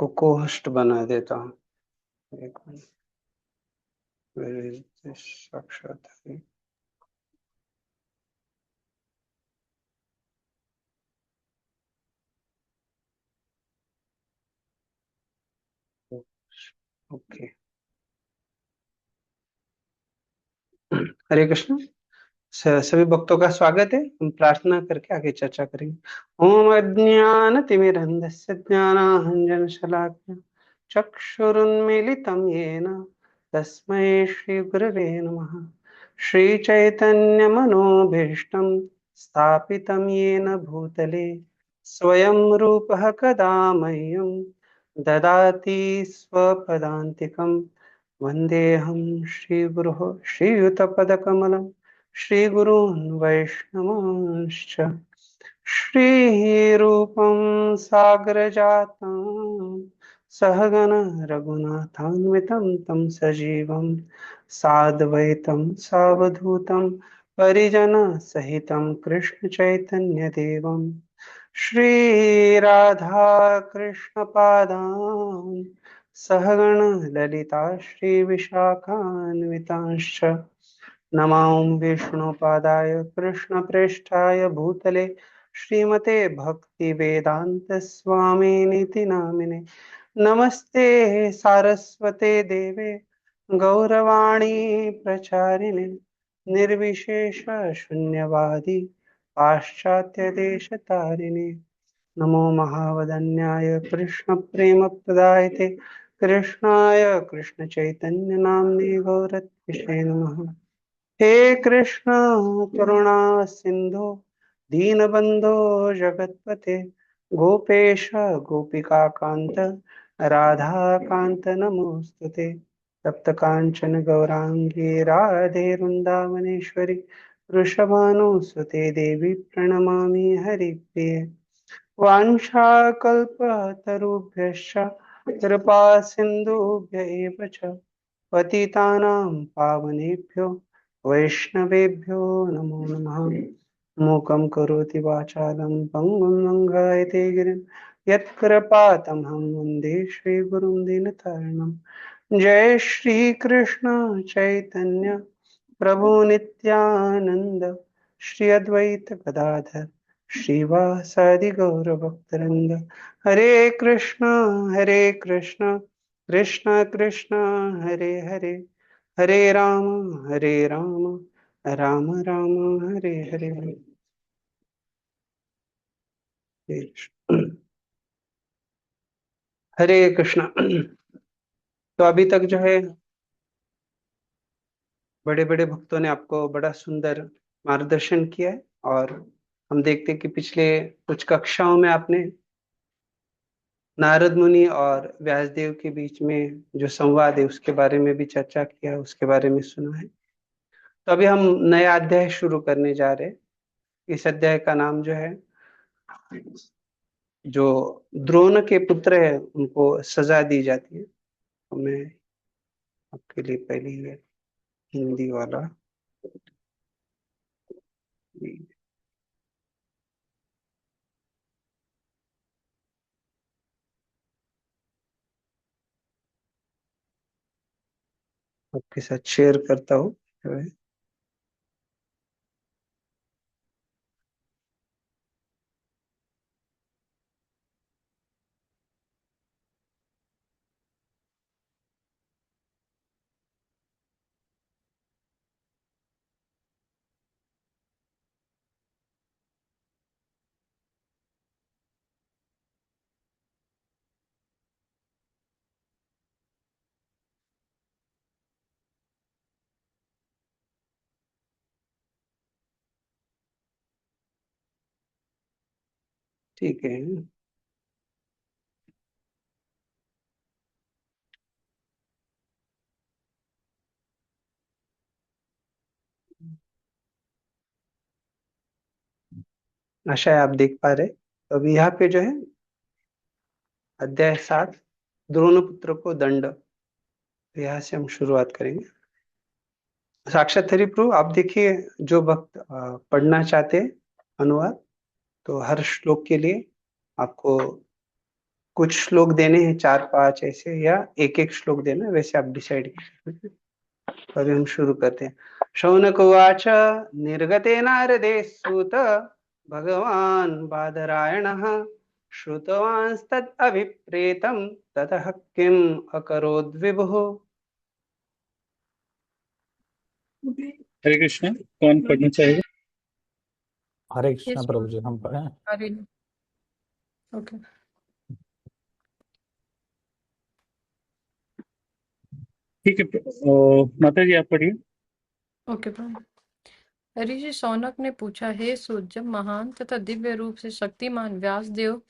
को होस्ट बना देता हूँ। एक मिनट। Where is this साक्षात्कार? ओके। हरे कृष्ण। सभी भक्तों का स्वागत है। हम प्रार्थना करके आगे चर्चा करेंगे। ओम अज्ञान तिमिरन्धस्य ज्ञानांजन शलाकया चक्षुरुन्मीलितं येन तस्मै श्री गुरवे नमः। श्री चैतन्य मनोभीष्टं स्थापितं येन भूतले स्वयं रूपः कदा मह्यं ददाति स्वपदान्तिकं। वन्देऽहं श्रीगुरोः श्रीयुतपदकमलं श्रीगुरून् वैष्णवांश्च श्रीरूपं सागरजातं सहगण रघुनाथान्वितं तं सजीवं साद्वैतं सावधूतं परिजनसहितं कृष्णचैतन्यदेवं श्रीराधा कृष्णपादान् सहगण ललिता श्रीविशाखान्वितांश्च नमां विष्णुपादाय कृष्णप्रेष्ठाय भूतले श्रीमते भक्तिवेदांत स्वामिनिति नामिने। नमस्ते सारस्वते देवे गौरवाणी प्रचारिणे निर्विशेष शून्यवादी पाश्चात्य देश तारिणे। नमो महावदन्याय कृष्णप्रेमप्रदायते कृष्णाय कृष्णचैतन्यनाम्ने गौरत्विषे नमः। हे कृष्ण करुणा सिंधु दीनबंधो जगतपते गोपेश गोपिका कांत राधा कांत नमोस्तुते। तप्त कांचन गौरांगी राधे वृंदावनेश्वरी वृषभानुसुते देवी प्रणमामि हरिप्रिये। वाञ्छाकल्पतरुभ्यश्च कृपा सिन्धुभ्य एव च पतितानां पावनेभ्यो वैष्णवेभ्यो नमो नमः। मूकं करोति वाचालं पङ्गुं लङ्घयते गिरिं यत्कृपातमहं वन्दे श्रीगुरुं दीनतारिणं। जय श्री कृष्ण चैतन्य प्रभु नित्यानंद श्री अद्वैत गदाधर श्रीवासादि गौर भक्तवृंद। हरे कृष्ण कृष्ण कृष्ण हरे हरे हरे राम राम राम हरे हरे। हरे कृष्ण। तो अभी तक जो है बड़े बड़े भक्तों ने आपको बड़ा सुंदर मार्गदर्शन किया है। और हम देखते हैं कि पिछले कुछ कक्षाओं में आपने नारद मुनि और व्यासदेव के बीच में जो संवाद है उसके बारे में भी चर्चा किया है, उसके बारे में सुना है। तो अभी हम नया अध्याय शुरू करने जा रहे हैं। इस अध्याय का नाम जो है, जो द्रोण के पुत्र है उनको सजा दी जाती है। तो मैं आपके लिए पहले ही हिंदी वाला आपके साथ शेयर करता हूँ। ठीक है। आशा है आप देख पा रहे। तो अभी यहाँ पे जो है अध्याय 7 द्रोणपुत्र को दंड, तो यहाँ से हम शुरुआत करेंगे। साक्षात हरिप्रभु आप देखिए, जो भक्त पढ़ना चाहते हैं अनुवाद, तो हर श्लोक के लिए आपको कुछ श्लोक देने हैं 4-5 ऐसे, या एक एक श्लोक देना, वैसे आप डिसाइड कीजिए। तो अभी हम शुरू करते हैं। शौनक उवाच निर्गते नारदे सूत भगवान बादरायणः श्रुतवांस्तद् अभिप्रेतं ततः किम् अकरोद् विभुः। हरे कृष्ण। कौन पढ़ना चाहेगा? हरे कृष्णा यस प्रभु जी, हम पढ़े। हरे ओके ठीक है, माता जी आप पढ़िए। ओके प्रभु। ऋषि शौनक ने पूछा, हे सूत, जब महान तथा दिव्य रूप से शक्तिमान व्यासदेव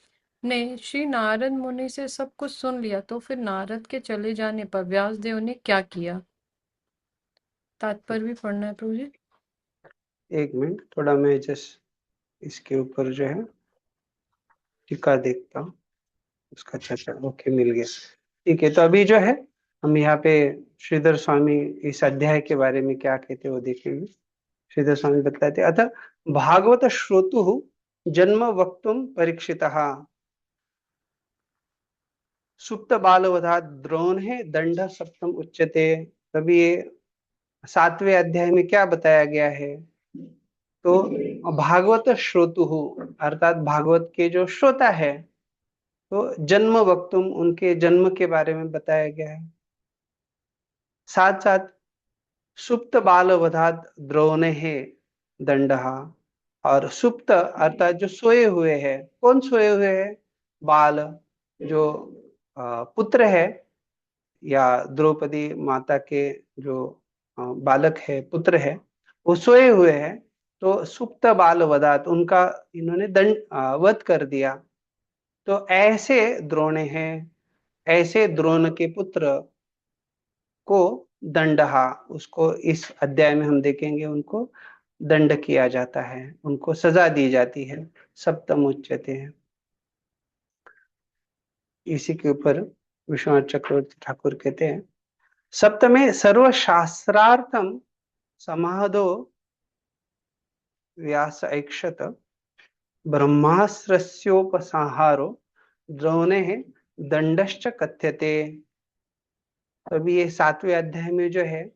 ने श्री नारद मुनि से सब कुछ सुन लिया, तो फिर नारद के चले जाने पर व्यासदेव ने क्या किया? तात्पर्य भी पढ़ना है प्रभु जी। एक मिनट, थोड़ा मैं जस्ट इसके ऊपर जो है टीका देखता हूँ उसका। अच्छा, ओके, मिल गया। ठीक है, तो अभी जो है हम यहाँ पे श्रीधर स्वामी इस अध्याय के बारे में क्या कहते हैं वो देखेंगे। श्रीधर स्वामी बताते, अतः भागवत श्रोतु जन्म वक्तुम परीक्षितः सुप्त बालवधा द्रोण है दंड सप्तम उच्यते। तभी ये 7वें अध्याय में क्या बताया गया है, तो भागवत श्रोतु अर्थात भागवत के जो श्रोता है, तो जन्म वक्तुम उनके जन्म के बारे में बताया गया है। साथ साथ सुप्त बालवधात द्रोण है दंडहा, और सुप्त अर्थात जो सोए हुए हैं, कौन सोए हुए हैं? बाल, जो पुत्र है, या द्रौपदी माता के जो बालक है, पुत्र है, वो सोए हुए हैं। तो सुप्त बाल वधात, उनका इन्होंने दंड वध कर दिया। तो ऐसे द्रोण हैं, ऐसे द्रोण के पुत्र को दंडहा, उसको इस अध्याय में हम देखेंगे, उनको दंड किया जाता है, उनको सजा दी जाती है, सप्तम उच्यते हैं। इसी के ऊपर विश्वनाथ चक्रवर्ती ठाकुर कहते हैं, सप्तमे सर्वशास्त्रार्थम समाहदो व्यास ऐक्षत ब्रह्मास्त्रस्योपसंहारो द्रोणे दंडश्च कथ्यते। तो अभी ये 7वें अध्याय में जो है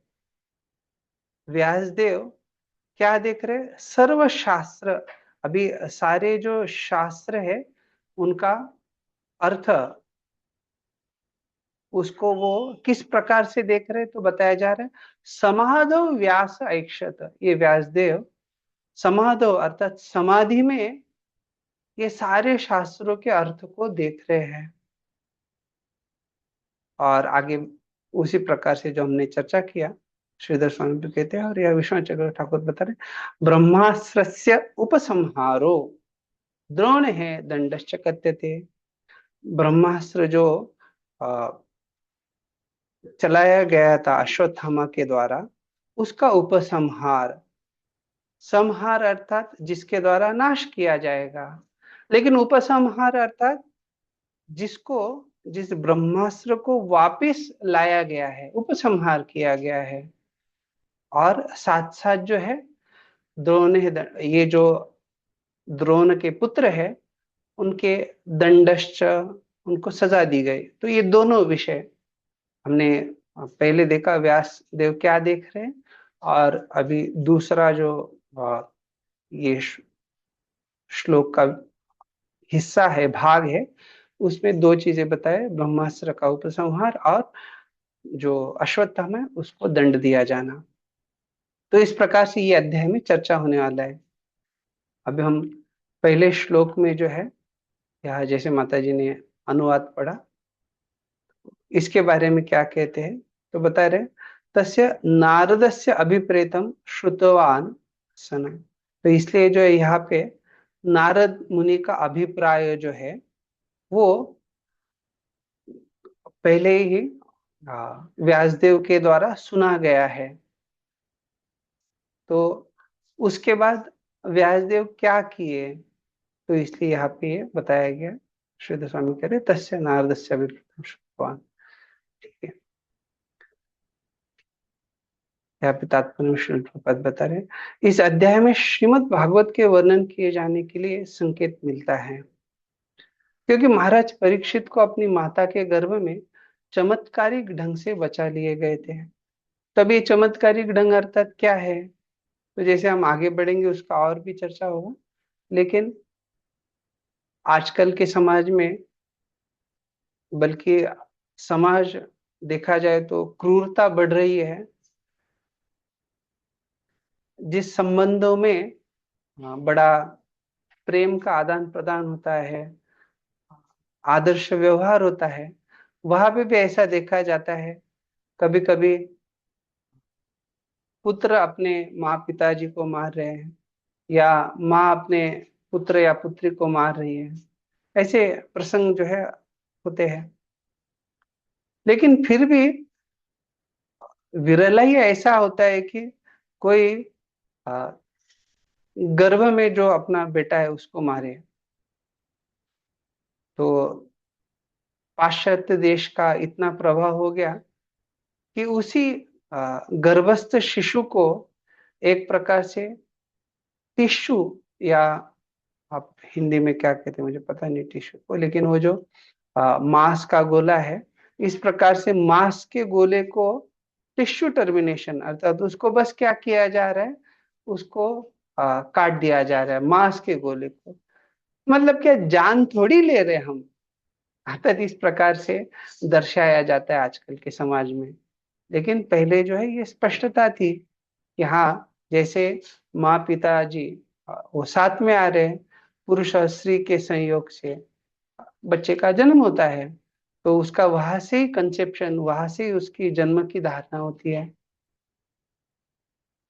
व्यासदेव क्या देख रहे हैं? सर्वशास्त्र, अभी सारे जो शास्त्र है उनका अर्थ, उसको वो किस प्रकार से देख रहे हैं, तो बताया जा रहा है समाधो व्यास ऐक्षत। ये व्यासदेव समाधो अर्थात समाधि में ये सारे शास्त्रों के अर्थ को देख रहे हैं। और आगे उसी प्रकार से जो हमने चर्चा किया, श्रीधर स्वामी भी कहते हैं और यह विश्वनाथ चक्र ठाकुर बता रहे, ब्रह्मास्त्रस्य उपसंहारो द्रोण है दंडश्च कथ्यते। ब्रह्मास्त्र जो अ, चलाया गया था अश्वत्थामा के द्वारा, उसका उपसंहार, संहार अर्थात जिसके द्वारा नाश किया जाएगा, लेकिन उपसंहार अर्थात जिसको, जिस ब्रह्मास्त्र को वापिस लाया गया है, उपसंहार किया गया है। और साथ साथ जो है द्रोण, ये जो द्रोण के पुत्र है, उनके दंडश्च, उनको सजा दी गई। तो ये दोनों विषय हमने पहले देखा, व्यास देव क्या देख रहे हैं, और अभी दूसरा जो ये श्लोक का हिस्सा है, भाग है, उसमें दो चीजें बताए, ब्रह्मास्त्र का उपसंहार और जो अश्वत्थामा है उसको दंड दिया जाना। तो इस प्रकार से ये अध्याय में चर्चा होने वाला है। अभी हम पहले श्लोक में जो है, यहाँ जैसे माता जी ने अनुवाद पढ़ा, इसके बारे में क्या कहते हैं, तो बता रहे, तस्य नारदस्य अभिप्रेतम श्रुतवान सन। तो इसलिए जो है यहाँ पे नारद मुनि का अभिप्राय जो है वो पहले ही व्यासदेव के द्वारा सुना गया है। तो उसके बाद व्यासदेव क्या किए, तो इसलिए यहाँ पे ये बताया गया। श्रीधर स्वामी कह रहे तस्य नारदस्य अभिप्रेतम श्रुतवान। ठीक है, यहाँ पे तात्पर्य में श्रील प्रभुपाद बता रहे, इस अध्याय में श्रीमद् भागवत के वर्णन किए जाने के लिए संकेत मिलता है। क्योंकि महाराज परीक्षित को अपनी माता के गर्भ में चमत्कारिक ढंग से बचा लिए गए थे। तब ये चमत्कारिक ढंग अर्थात क्या है, तो जैसे हम आगे बढ़ेंगे उसका और भी चर्चा होगा। लेकिन आजकल के समाज में, बल्कि समाज देखा जाए तो क्रूरता बढ़ रही है। जिस संबंधों में बड़ा प्रेम का आदान प्रदान होता है, आदर्श व्यवहार होता है, वहां पे भी ऐसा देखा जाता है। कभी कभी पुत्र अपने माँ पिताजी को मार रहे हैं, या माँ अपने पुत्र या पुत्री को मार रही है, ऐसे प्रसंग जो है होते हैं। लेकिन फिर भी विरला ही ऐसा होता है कि कोई आ, गर्भ में जो अपना बेटा है उसको मारे। तो पाश्चात्य देश का इतना प्रभाव हो गया कि उसी गर्भस्थ शिशु को एक प्रकार से टिश्यू, या आप हिंदी में क्या कहते हैं मुझे पता नहीं टिश्यू को, लेकिन वो जो मांस का गोला है, इस प्रकार से मांस के गोले को टिश्यू टर्मिनेशन, अर्थात उसको बस क्या किया जा रहा है, उसको काट दिया जा रहा है मांस के गोले को। मतलब क्या, जान थोड़ी ले रहे हम, अर्थात इस प्रकार से दर्शाया जाता है आजकल के समाज में। लेकिन पहले जो है ये स्पष्टता थी कि हाँ, जैसे माँ पिताजी वो साथ में आ रहे हैं, पुरुष और स्त्री के संयोग से बच्चे का जन्म होता है, तो उसका वहां से ही कंसेप्शन, वहां से ही उसकी जन्म की धारणा होती है।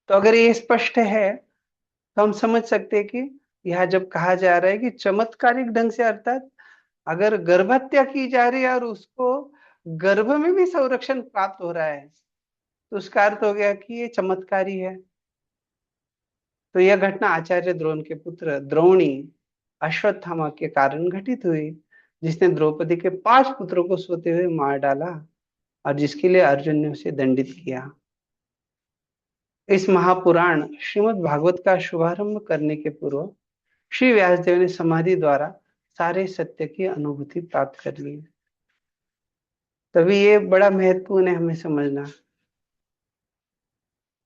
तो अगर ये स्पष्ट है तो हम समझ सकते हैं कि यहाँ जब कहा जा रहा है कि चमत्कारिक ढंग से, अर्थात अगर गर्भहत्या की जा रही है और उसको गर्भ में भी संरक्षण प्राप्त हो रहा है, तो उसका अर्थ हो गया कि ये चमत्कारी है। तो यह घटना आचार्य द्रोण के पुत्र द्रोणी अश्वत्थामा के कारण घटित हुई, जिसने द्रौपदी के 5 पुत्रों को सोते हुए मार डाला और जिसके लिए अर्जुन ने उसे दंडित किया। इस महापुराण श्रीमद् भागवत का शुभारंभ करने के पूर्व श्री व्यासदेव ने समाधि द्वारा सारे सत्य की अनुभूति प्राप्त कर ली। तभी ये बड़ा महत्वपूर्ण है हमें समझना।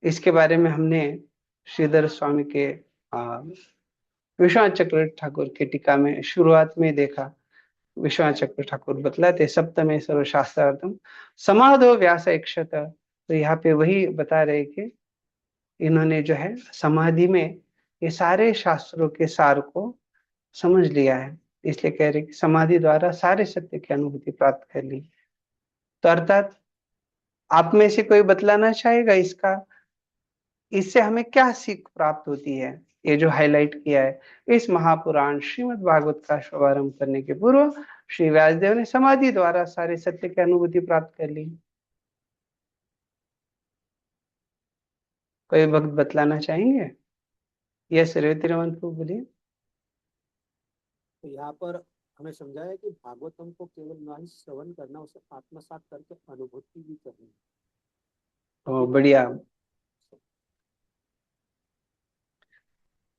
इसके बारे में हमने श्रीधर स्वामी के विश्वनाथ चक्र ठाकुर के टीका में शुरुआत में देखा। विश्वनाथ चक्र ठाकुर बतलाते सप्तमे सर्वशास्त्रार्थम समाधो व्यास इक्षत। तो यहाँ पे वही बता रहे कि इन्होंने जो है समाधि में ये सारे शास्त्रों के सार को समझ लिया है, इसलिए कह रहे कि समाधि द्वारा सारे सत्य की अनुभूति प्राप्त कर ली। तो अर्थात आप में से कोई बतलाना चाहेगा इसका, इससे हमें क्या सीख प्राप्त होती है? ये जो हाईलाइट किया है, इस महापुराण श्रीमद् भागवत का शुभारंभ करने के पूर्व श्री व्यासदेव ने समाधि द्वारा सारे सत्य की अनुभूति प्राप्त कर ली। कोई भक्त बतलाना चाहेंगे? यस रेवती रमन को बोलिए। तो यहाँ पर हमें समझाया कि भागवतम को केवल ना ही श्रवण करना, उसे आत्मसात करके अनुभूति भी करनी। ओ बढ़िया।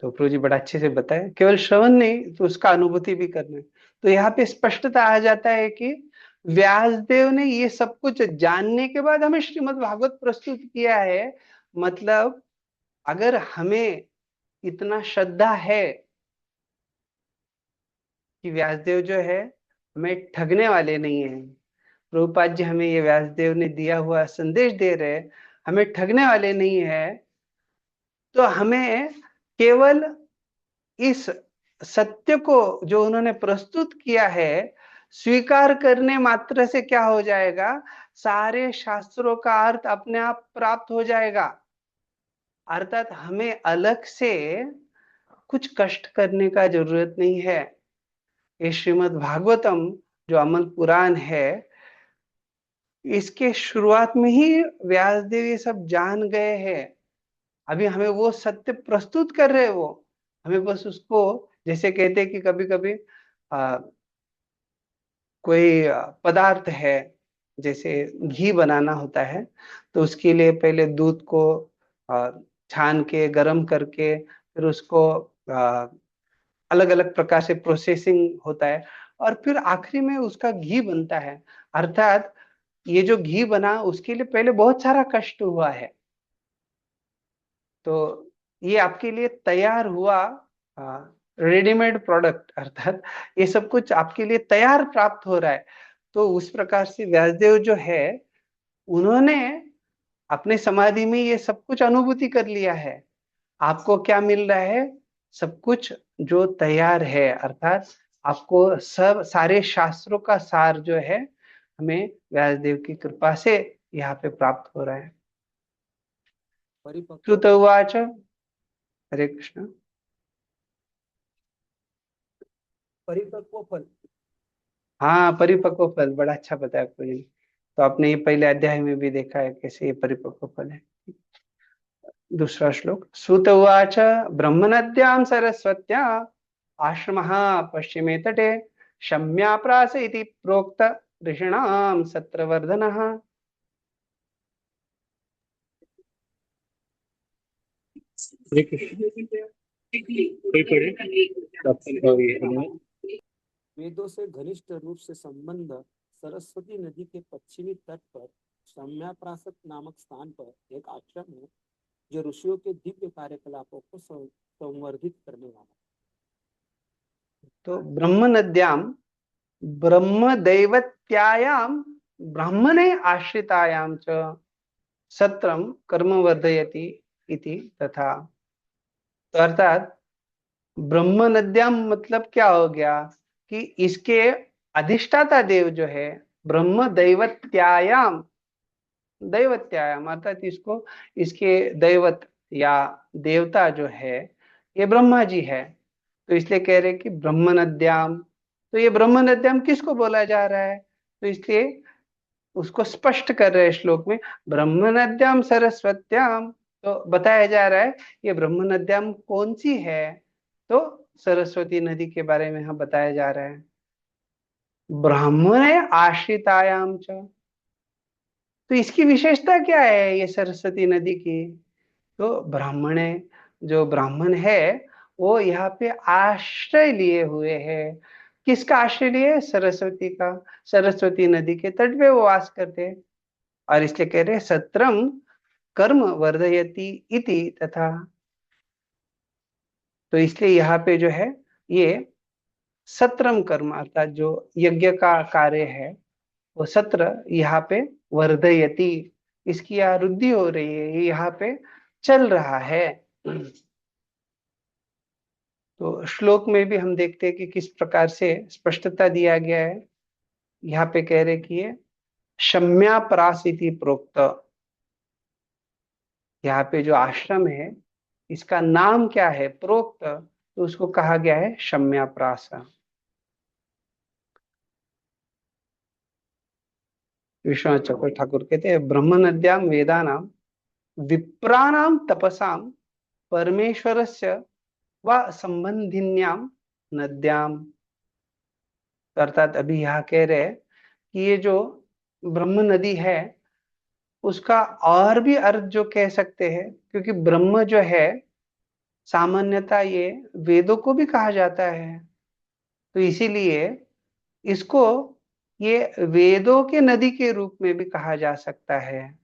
तो प्रभु जी बड़ा अच्छे से बताया, केवल श्रवण नहीं तो उसका अनुभूति भी करना है। तो यहाँ पे स्पष्टता आ जाता है कि व्यासदेव ने ये सब कुछ जानने के बाद हमें श्रीमद् भागवत प्रस्तुत किया है। मतलब अगर हमें इतना श्रद्धा है कि व्यासदेव जो है हमें ठगने वाले नहीं है, प्रभुपाद जी हमें ये व्यासदेव ने दिया हुआ संदेश दे रहे, हमें ठगने वाले नहीं है, तो हमें केवल इस सत्य को जो उन्होंने प्रस्तुत किया है स्वीकार करने मात्र से क्या हो जाएगा, सारे शास्त्रों का अर्थ अपने आप प्राप्त हो जाएगा। अर्थात हमें अलग से कुछ कष्ट करने का जरूरत नहीं है। ये श्रीमद् भागवतम जो अमल पुराण है, इसके शुरुआत में ही व्यासदेव ये सब जान गए हैं। अभी हमें वो सत्य प्रस्तुत कर रहे हैं, वो हमें बस उसको, जैसे कहते हैं कि कभी कभी कोई पदार्थ है, जैसे घी बनाना होता है, तो उसके लिए पहले दूध को छान के गर्म करके फिर उसको अलग अलग प्रकार से प्रोसेसिंग होता है, और फिर आखिरी में उसका घी बनता है। अर्थात ये जो घी बना उसके लिए पहले बहुत सारा कष्ट हुआ है। तो ये आपके लिए तैयार हुआ रेडीमेड प्रोडक्ट, अर्थात ये सब कुछ आपके लिए तैयार प्राप्त हो रहा है। तो उस प्रकार से व्यासदेव जो है उन्होंने अपने समाधि में ये सब कुछ अनुभूति कर लिया है। आपको क्या मिल रहा है? सब कुछ जो तैयार है, अर्थात आपको सब सारे शास्त्रों का सार जो है हमें व्यासदेव की कृपा से यहाँ पे प्राप्त हो रहा है। परिपक्व श्रुत उवाच, हरे कृष्ण। परिपक्व फल। हाँ, परिपक्व फल, बड़ा अच्छा बताया आपने। तो आपने ये पहले अध्याय में भी देखा है कैसे ये परिपक्व फल है। दूसरा श्लोक, श्रुत उवाच, ब्रह्मनद्यां सरस्वत्या आश्रमः पश्चिमे तटे शम्याप्रास इति प्रोक्त ऋषिणां सत्रवर्धनः। हरे कृष्ण। कोई पढ़े? वेदों से घनिष्ठ रूप से संबंध सरस्वती नदी के पश्चिमी तट पर सम्याप्रासक नामक स्थान पर एक आश्रम है जो ऋषियों के दिव्य कार्यकलापों को संवर्धित करने वाला है। तो ब्रह्म नद्यां ब्रह्म दैवत्यायां ब्राह्मणे आश्रितायां च सत्रम कर्म वर्धयति इति तथा। तो अर्थात ब्रह्म नद्याम मतलब क्या हो गया कि इसके अधिष्ठाता देव जो है ब्रह्म दैवत्यायाम, दैवत्यायाम अर्थात इसको इसके दैवत या देवता जो है ये ब्रह्मा जी है। तो इसलिए कह रहे कि ब्रह्म नद्याम, तो ये ब्रह्म नद्याम किसको बोला जा रहा है? तो इसलिए उसको स्पष्ट कर रहे हैं श्लोक में, ब्रह्म नद्याम सरस्वत्याम। तो बताया जा रहा है ये ब्रह्म नद्याम कौन सी है? तो सरस्वती नदी के बारे में हम बताया जा रहा है। ब्राह्मणे आश्रितायाम च, तो इसकी विशेषता क्या है ये सरस्वती नदी की? तो ब्राह्मणे, जो ब्राह्मण है वो यहाँ पे आश्रय लिए हुए है। किसका आश्रय लिए? सरस्वती का। सरस्वती नदी के तट पे वो वास करते हैं और इसलिए कह रहे सत्रम कर्म वर्धयति इति तथा। तो इसलिए यहाँ पे जो है ये सत्रम कर्म अर्थात जो यज्ञ का कार्य है वो सत्र यहाँ पे वर्धयति, इसकी यहाँ वृद्धि हो रही है, ये यहाँ पे चल रहा है। तो श्लोक में भी हम देखते हैं कि किस प्रकार से स्पष्टता दिया गया है। यहाँ पे कह रहे कि ये शम्यापरास इति प्रोक्त, यहाँ पे जो आश्रम है इसका नाम क्या है? प्रोक्त, तो उसको कहा गया है शम्याप्रास। विश्वनाथ चक्रवर्ती ठाकुर कहते हैं ब्रह्म नद्याम वेदानाम विप्राणाम तपसाम परमेश्वरस्य व संबंधिन्याम नद्याम। अर्थात अभी यहाँ कह रहे हैं कि ये जो ब्रह्म नदी है उसका और भी अर्थ जो कह सकते हैं, क्योंकि ब्रह्म जो है सामान्यतः ये वेदों को भी कहा जाता है, तो इसीलिए इसको ये वेदों के नदी के रूप में भी कहा जा सकता है।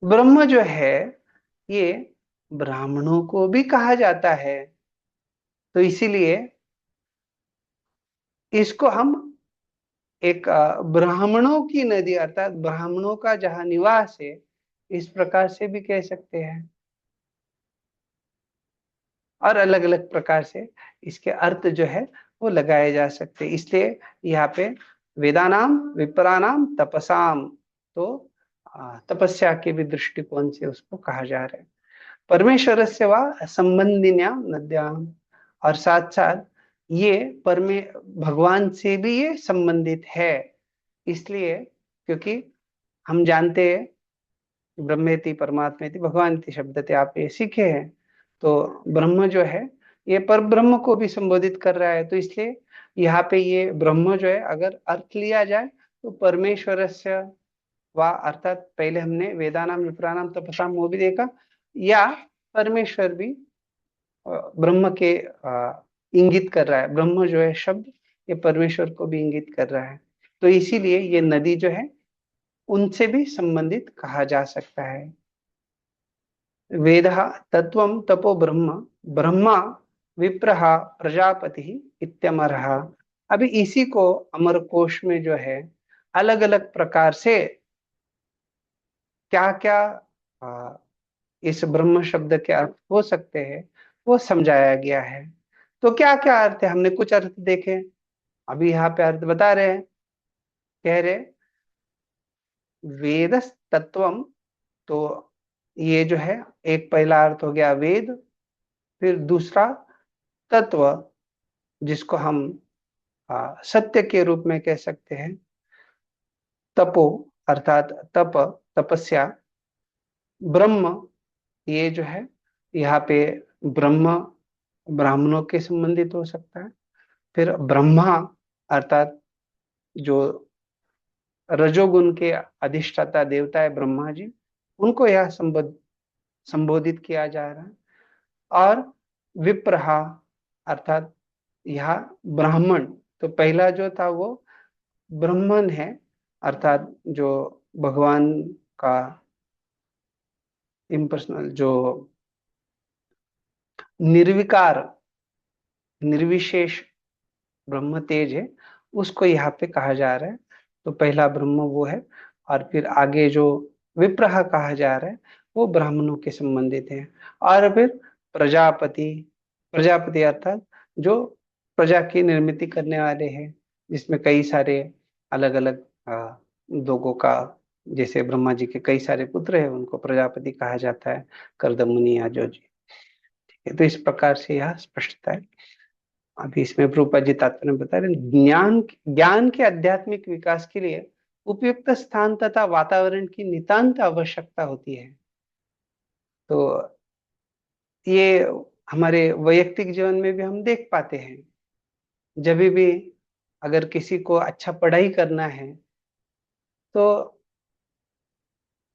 ब्रह्म जो है ये ब्राह्मणों को भी कहा जाता है, तो इसीलिए इसको हम एक ब्राह्मणों की नदी अर्थात ब्राह्मणों का जहाँ निवास है इस प्रकार से भी कह सकते हैं, और अलग अलग प्रकार से इसके अर्थ जो है वो लगाए जा सकते हैं। इसलिए यहाँ पे वेदानाम विप्रानाम तपसाम, तो तपस्या के भी दृष्टिकोण से उसको कहा जा रहा है। परमेश्वर से वा संबंधिन्याम नद्याम, और साथ साथ ये परमे भगवान से भी ये संबंधित है। इसलिए क्योंकि हम जानते हैं ब्रह्मेति परमात्मेति भगवान शब्द थे, आप ये सीखे हैं। तो ब्रह्म जो है ये पर ब्रह्म को भी संबोधित कर रहा है, तो इसलिए यहाँ पे ये ब्रह्म जो है अगर अर्थ लिया जाए तो परमेश्वर से वा, अर्थात पहले हमने वेदानाम विप्रानाम तपसाम वो भी देखा, या परमेश्वर भी ब्रह्म के इंगित कर रहा है। ब्रह्म जो है शब्द ये परमेश्वर को भी इंगित कर रहा है। तो इसीलिए ये नदी जो है उनसे भी संबंधित कहा जा सकता है। वेदः तत्वं तपो ब्रह्म, ब्रह्मा विप्रः प्रजापति इत्यमरः। अभी इसी को अमर कोश में जो है अलग अलग प्रकार से क्या क्या इस ब्रह्म शब्द के अर्थ हो सकते हैं वो समझाया गया है। तो क्या क्या अर्थ है, हमने कुछ अर्थ देखे, अभी यहाँ पे अर्थ बता रहे हैं। कह रहे वेद तत्वम, तो ये जो है एक पहला अर्थ हो गया वेद, फिर दूसरा तत्व जिसको हम सत्य के रूप में कह सकते हैं, तपो अर्थात तप, तपस्या, ब्रह्म ये जो है यहाँ पे ब्रह्म ब्राह्मणों के संबंधित हो सकता है, फिर ब्रह्मा अर्थात जो रजोगुण के अधिष्ठाता देवता है ब्रह्मा जी, उनको यह संबोधित किया जा रहा है। और विप्रहा अर्थात यह ब्राह्मण, तो पहला जो था वो ब्राह्मण है, अर्थात जो भगवान का इम्पर्सनल जो निर्विकार निर्विशेष ब्रह्म तेज है, उसको यहाँ पे कहा जा रहा है। तो पहला ब्रह्म वो है, और फिर आगे जो विप्रह कहा जा रहा है वो ब्राह्मणों के संबंधित है। और फिर प्रजापति, प्रजापति अर्थात जो प्रजा की निर्मित करने वाले हैं, जिसमें कई सारे अलग अलग लोगों का, जैसे ब्रह्मा जी के कई सारे पुत्र हैं उनको प्रजापति कहा जाता है, कर्दमुनि आजो जी। ठीक है, तो इस प्रकार से यह स्पष्टता है। अभी इसमें प्रभुपाद जी तात्पर्य बता रहे हैं, ज्ञान ज्ञान के आध्यात्मिक विकास के लिए उपयुक्त स्थान तथा वातावरण की नितांत आवश्यकता होती है। तो ये हमारे वैयक्तिक जीवन में भी हम देख पाते हैं, जब भी अगर किसी को अच्छा पढ़ाई करना है, तो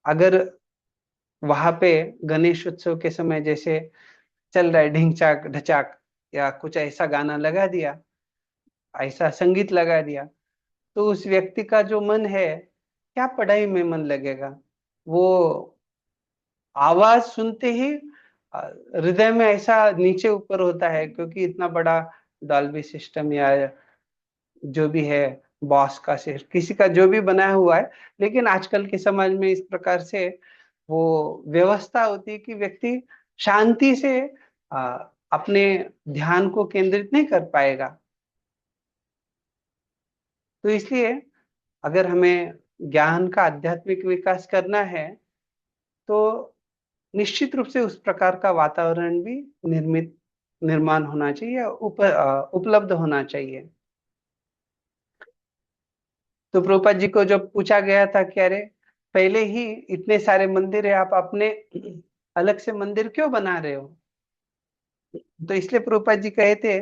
अगर वहां पे गणेश उत्सव के समय जैसे चल रहा है ढिंग चाक ढचाक, या कुछ ऐसा गाना लगा दिया, ऐसा संगीत लगा दिया, तो उस व्यक्ति का जो मन है क्या पढ़ाई में मन लगेगा? वो आवाज सुनते ही हृदय में ऐसा नीचे ऊपर होता है, क्योंकि इतना बड़ा डॉल्बी सिस्टम या जो भी है बॉस का सिस्टम किसी का जो भी बनाया हुआ है, लेकिन आजकल के समाज में इस प्रकार से वो व्यवस्था होती है कि व्यक्ति शांति से अपने ध्यान को केंद्रित नहीं कर पाएगा। तो इसलिए अगर हमें ज्ञान का आध्यात्मिक विकास करना है, तो निश्चित रूप से उस प्रकार का वातावरण भी निर्माण होना चाहिए, उपलब्ध होना चाहिए। तो प्रभुपाद जी को जब पूछा गया था कि अरे पहले ही इतने सारे मंदिर है, आप अपने अलग से मंदिर क्यों बना रहे हो? तो इसलिए प्रभुपाद जी कहे थे,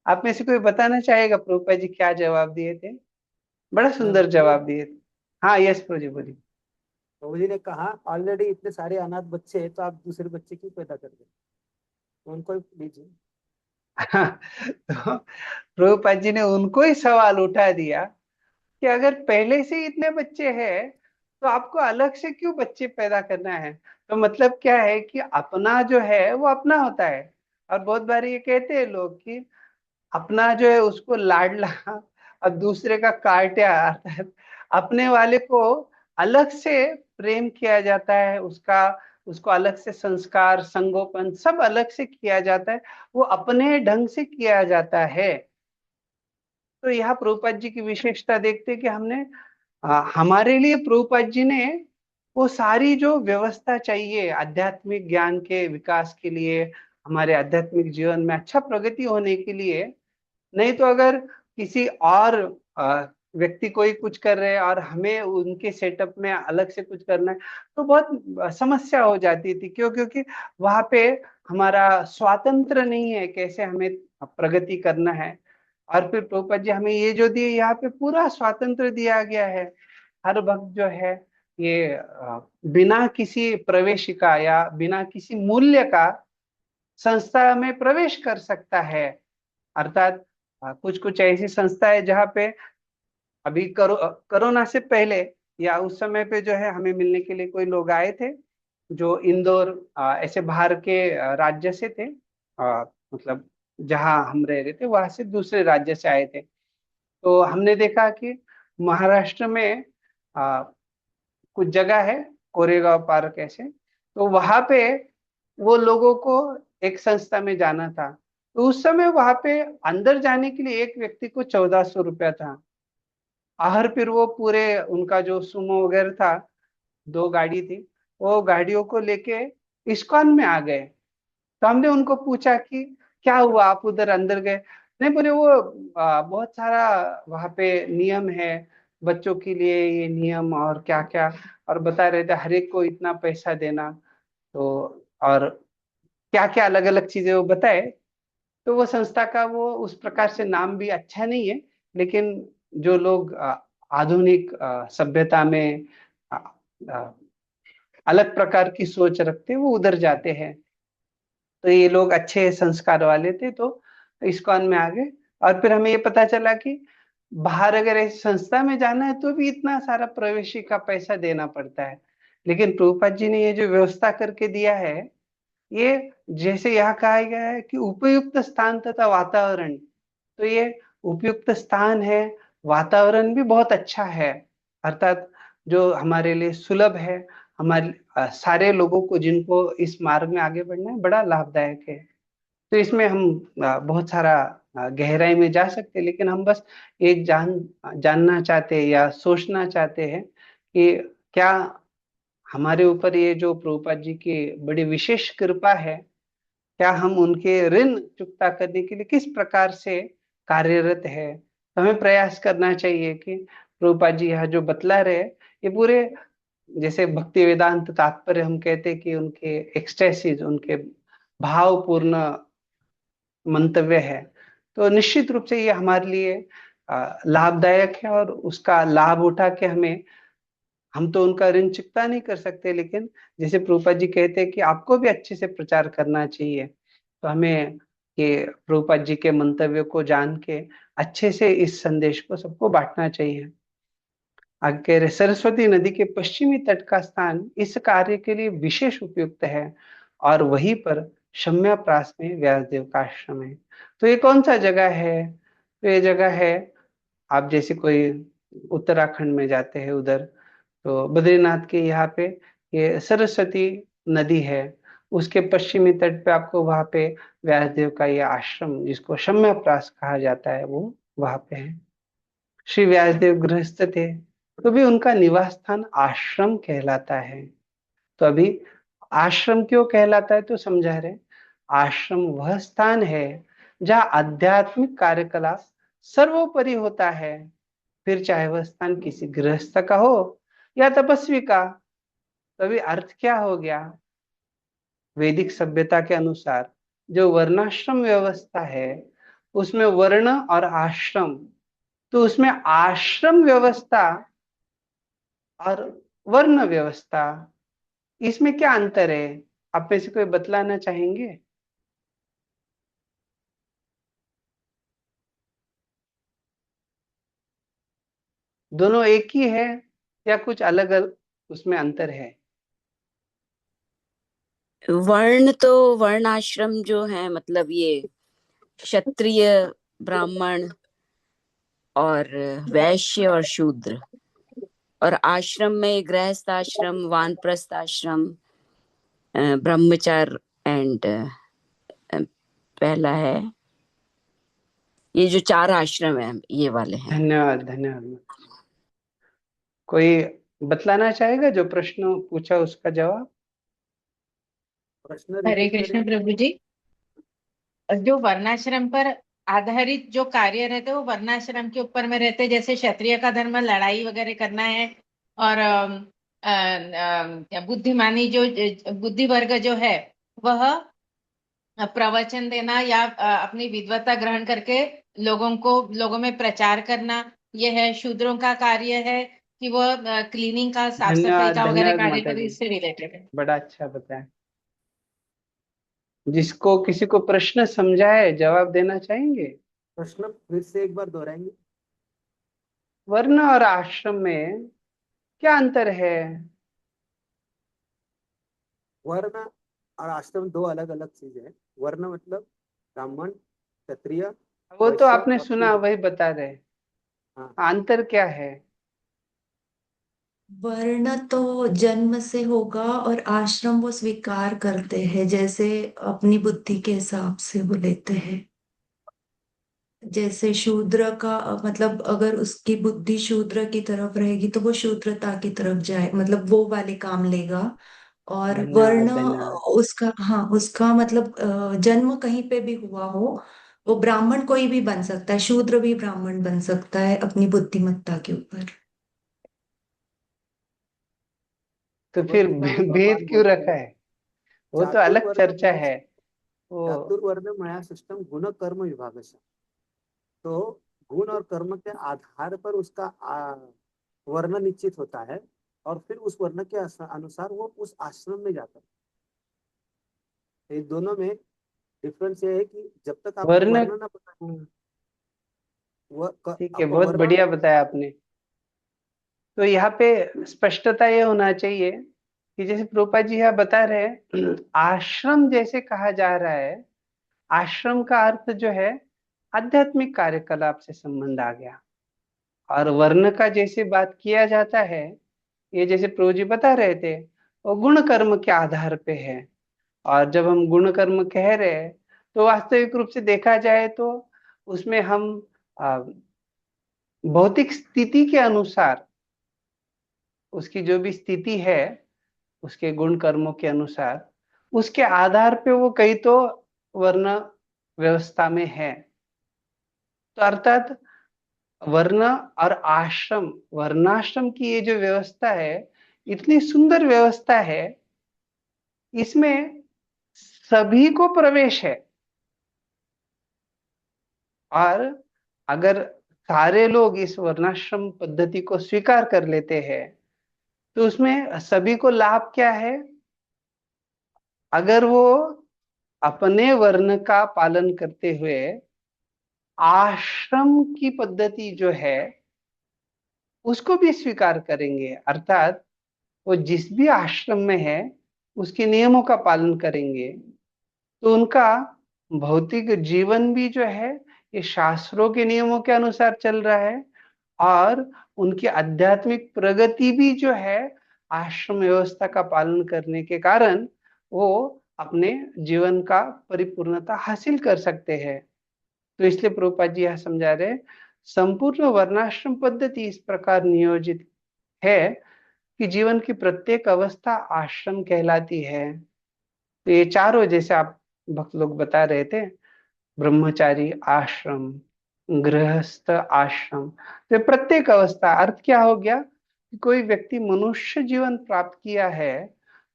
आप में से कोई बताना चाहेगा प्रभुपाद जी क्या जवाब दिए थे? बड़ा सुंदर जवाब दिए थे। हाँ, यस प्रभु जी बोलिए। प्रभु जी ने कहा ऑलरेडी इतने सारे अनाथ बच्चे हैं, तो आप दूसरे बच्चे क्यों पैदा कर रहे हैं, उनको ही लीजिए। तो प्रभुपाद जी ने उनको ही सवाल उठा दिया कि अगर पहले से ही इतने बच्चे हैं तो आपको अलग से क्यों बच्चे पैदा करना है? तो मतलब क्या है कि अपना जो है वो अपना होता है, और बहुत बार ये कहते हैं लोग कि अपना जो है उसको लाडला और दूसरे का काट्या, अर्थात अपने वाले को अलग से प्रेम किया जाता है, उसका उसको अलग से संस्कार संगोपन सब अलग से किया जाता है, वो अपने ढंग से किया जाता है। तो यहाँ प्रभुपाद जी की विशेषता देखते हैं कि हमने हमारे लिए प्रभुपाद जी ने वो सारी जो व्यवस्था चाहिए आध्यात्मिक ज्ञान के विकास के लिए, हमारे आध्यात्मिक जीवन में अच्छा प्रगति होने के लिए, नहीं तो अगर किसी और व्यक्ति कोई कुछ कर रहे हैं और हमें उनके सेटअप में अलग से कुछ करना है, तो बहुत समस्या हो जाती थी। क्यों? क्योंकि वहां पे हमारा स्वातंत्र नहीं है कैसे हमें प्रगति करना है। और फिर प्रभुपाद जी हमें ये जो दिए, यहाँ पे पूरा स्वातंत्र दिया गया है। हर भक्त जो है ये बिना किसी प्रवेशिका या बिना किसी मूल्य का संस्था में प्रवेश कर सकता है। अर्थात कुछ कुछ ऐसी संस्था है जहाँ पे अभी कोरोना से पहले या उस समय पे जो है हमें मिलने के लिए कोई लोग आए थे जो इंदौर ऐसे बाहर के राज्य से थे, मतलब जहाँ हम रह रहे थे वहां से दूसरे राज्य से आए थे। तो हमने देखा कि महाराष्ट्र में कुछ जगह है, कोरेगांव पार्क ऐसे, तो वहां पे वो लोगों को एक संस्था में जाना था। तो उस समय वहां पे अंदर जाने के लिए एक व्यक्ति को 1400 रुपया था। और फिर वो पूरे उनका जो सुमो वगैरह था, 2 गाड़ी थी, वो गाड़ियों को लेके इस्कॉन में आ गए। तो हमने उनको पूछा कि क्या हुआ, आप उधर अंदर गए? नहीं, बोले वो बहुत सारा वहां पे नियम है, बच्चों के लिए ये नियम और क्या क्या, और बता रहे थे हर एक को इतना पैसा देना। तो और क्या क्या अलग अलग चीजें वो बताए। तो वो संस्था का वो उस प्रकार से नाम भी अच्छा नहीं है, लेकिन जो लोग आधुनिक सभ्यता में अ, अ, अलग प्रकार की सोच रखते हैं वो उधर जाते हैं। तो ये लोग अच्छे संस्कार वाले थे, तो इस्कॉन में आ गए। और फिर हमें ये पता चला कि बाहर अगर ऐसी संस्था में जाना है तो भी इतना सारा प्रवेशी का पैसा देना पड़ता है। लेकिन प्रभुपाद जी ने ये जो व्यवस्था करके दिया है, ये जैसे यहाँ कहा गया है कि उपयुक्त स्थान तथा वातावरण, तो ये उपयुक्त स्थान है, वातावरण भी बहुत अच्छा है, अर्थात जो हमारे लिए सुलभ है, हमारे सारे लोगों को जिनको इस मार्ग में आगे बढ़ना है बड़ा लाभदायक है। तो इसमें हम बहुत सारा गहराई में जा सकते हैं, लेकिन हम बस एक जानना चाहते हैं या सोचना चाहते हैं कि क्या हमारे ऊपर ये जो प्रभुपाद जी की बड़ी विशेष कृपा है, क्या हम उनके ऋण चुकता करने के लिए किस प्रकार से कार्यरत है। तो हमें प्रयास करना चाहिए कि प्रभुपाद जी यहाँ जो बतला रहे हैं, ये पूरे जैसे भक्ति वेदांत तात्पर्य हम कहते हैं कि उनके एक्सटेसिस, उनके भावपूर्ण मंतव्य है। तो निश्चित रूप से ये हमारे लिए लाभदायक है, और उसका लाभ उठा के हम तो उनका ऋण चुकता नहीं कर सकते, लेकिन जैसे प्रभुपाद जी कहते हैं कि आपको भी अच्छे से प्रचार करना चाहिए। तो हमें ये प्रभुपाद जी के मंतव्य को जान के अच्छे से इस संदेश को सबको बांटना चाहिए। आगे कह रहे, सरस्वती नदी के पश्चिमी तट का स्थान इस कार्य के लिए विशेष उपयुक्त है, और वहीं पर शम्याप्रास में व्यासदेव का आश्रम है। तो ये कौन सा जगह है? तो ये जगह है, आप जैसे कोई उत्तराखंड में जाते हैं उधर, तो बद्रीनाथ के यहाँ पे ये सरस्वती नदी है, उसके पश्चिमी तट पे आपको वहां पे व्यासदेव का ये आश्रम, जिसको शम्याप्रास कहा जाता है, वो वहां पे है। श्री व्यासदेव गृहस्थ थे, तो भी उनका निवास स्थान आश्रम कहलाता है। तो अभी आश्रम क्यों कहलाता है तो समझा रहे, आश्रम वह स्थान है जहाँ आध्यात्मिक कार्यकलाप सर्वोपरि होता है, फिर चाहे वह स्थान किसी गृहस्थ का हो या तपस्वी का। तो अभी अर्थ क्या हो गया, वैदिक सभ्यता के अनुसार जो वर्णाश्रम व्यवस्था है, उसमें वर्ण और आश्रम, तो उसमें आश्रम व्यवस्था और वर्ण व्यवस्था, इसमें क्या अंतर है? आप में से कोई बतलाना चाहेंगे? दोनों एक ही है या कुछ अलग अलग उसमें अंतर है? वर्ण तो वर्ण आश्रम जो है, मतलब ये क्षत्रिय, ब्राह्मण और वैश्य और शूद्र, और आश्रम में गृहस्थ आश्रम, वानप्रस्थ आश्रम, ब्रह्मचार एंड पहला है, ये जो 4 आश्रम है ये वाले हैं। धन्यवाद धन्यवाद। कोई बतलाना चाहेगा जो प्रश्न पूछा उसका जवाब? प्रश्न हरे रिपीट कृष्ण करें। प्रभु जी। जो वर्णाश्रम पर आधारित जो कार्य रहते हैं वो वर्णाश्रम के ऊपर में रहते हैं, जैसे क्षत्रिय का धर्म लड़ाई वगैरह करना है, और बुद्धिमानी जो बुद्धि वर्ग जो है वह प्रवचन देना या अपनी विद्वता ग्रहण करके लोगों में प्रचार करना, यह है। शूद्रों का कार्य है कि वह क्लीनिंग का, साफ सफाई धन्यवाद का वगैरह धन्यवाद कार्य माता कर, जी, इससे रिलेटेड है। बड़ा अच्छा बताया। जिसको किसी को प्रश्न समझाए जवाब देना चाहेंगे? प्रश्न फिर से एक बार दोहराएंगे? वर्ण और आश्रम में क्या अंतर है? वर्ण और आश्रम दो अलग अलग चीजें हैं। वर्ण मतलब ब्राह्मण, क्षत्रिय, वो तो वैश्य आपने और सुना, शूद्र। वही बता रहे। हाँ, अंतर क्या है? वर्ण तो जन्म से होगा और आश्रम वो स्वीकार करते हैं, जैसे अपनी बुद्धि के हिसाब से वो लेते हैं। जैसे शूद्र का मतलब अगर उसकी बुद्धि शूद्र की तरफ रहेगी तो वो शूद्रता की तरफ जाए, मतलब वो वाले काम लेगा। और धन्यवाद वर्ण धन्यवाद। उसका, हाँ, उसका मतलब जन्म कहीं पे भी हुआ हो, वो ब्राह्मण कोई भी बन सकता है, शूद्र भी ब्राह्मण बन सकता है अपनी बुद्धिमत्ता के ऊपर। तो फिर भगवदगीता में भेद भगवान क्यों बोलते रखा हैं, है? वो तो अलग चातुर्वर्ण चर्चा मया है वो। चातुर्वर्ण मया सृष्टम गुण कर्म विभागस्य। तो गुण और कर्म के आधार पर उसका वर्ण निश्चित होता है, और फिर उस वर्ण के अनुसार वो उस आश्रम में जाता है। इस दोनों में डिफरेंस ये है कि जब तक आपको वर्ण। वर्ण ना पता, ठीक है, आपको बहुत वर्ण, बढ़िया बताया आपने। तो यहाँ पे स्पष्टता ये होना चाहिए कि जैसे प्रोपा जी यहाँ बता रहे हैं, आश्रम जैसे कहा जा रहा है, आश्रम का अर्थ जो है आध्यात्मिक कार्यकलाप से संबंध आ गया। और वर्ण का जैसे बात किया जाता है, ये जैसे प्रभु जी बता रहे थे, वो गुण कर्म के आधार पे है। और जब हम गुण कर्म कह रहे हैं, तो वास्तविक रूप से देखा जाए तो उसमें हम आ, भौतिक स्थिति के अनुसार, उसकी जो भी स्थिति है, उसके गुण कर्मों के अनुसार, उसके आधार पे वो कई तो वर्ण व्यवस्था में है। तो अर्थात वर्ण और आश्रम, वर्णाश्रम की ये जो व्यवस्था है, इतनी सुंदर व्यवस्था है, इसमें सभी को प्रवेश है। और अगर सारे लोग इस वर्णाश्रम पद्धति को स्वीकार कर लेते हैं, तो उसमें सभी को लाभ क्या है? अगर वो अपने वर्ण का पालन करते हुए आश्रम की पद्धति जो है उसको भी स्वीकार करेंगे, अर्थात वो जिस भी आश्रम में है उसके नियमों का पालन करेंगे, तो उनका भौतिक जीवन भी जो है ये शास्त्रों के नियमों के अनुसार चल रहा है। और उनकी आध्यात्मिक प्रगति भी जो है आश्रम व्यवस्था का पालन करने के कारण वो अपने जीवन का परिपूर्णता हासिल कर सकते हैं। तो इसलिए प्रभुपाद जी यह समझा रहे, संपूर्ण वर्णाश्रम पद्धति इस प्रकार नियोजित है कि जीवन की प्रत्येक अवस्था आश्रम कहलाती है। तो ये चारों जैसे आप भक्त लोग बता रहे थे, ब्रह्मचारी आश्रम, गृहस्थ आश्रम, तो प्रत्येक अवस्था अर्थ क्या हो गया कि कोई व्यक्ति मनुष्य जीवन प्राप्त किया है,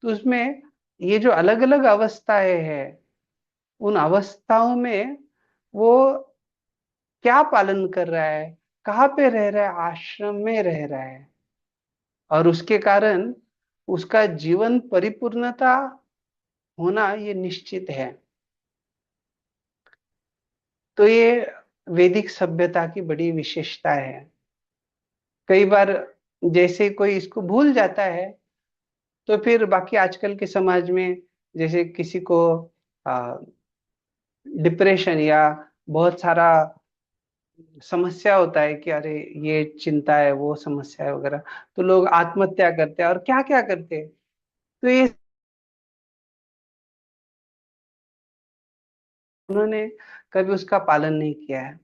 तो उसमें ये जो अलग अलग अवस्थाएं हैं, उन अवस्थाओं में वो क्या पालन कर रहा है, कहाँ पे रह रहा है, आश्रम में रह रहा है, और उसके कारण उसका जीवन परिपूर्णता होना ये निश्चित है। तो ये वैदिक सभ्यता की बड़ी विशेषता है। कई बार जैसे कोई इसको भूल जाता है, तो फिर बाकी आजकल के समाज में जैसे किसी को डिप्रेशन या बहुत सारा समस्या होता है कि अरे ये चिंता है, वो समस्या है वगैरह, तो लोग आत्महत्या करते हैं और क्या क्या करते हैं। तो ये उन्होंने कभी उसका पालन नहीं किया है।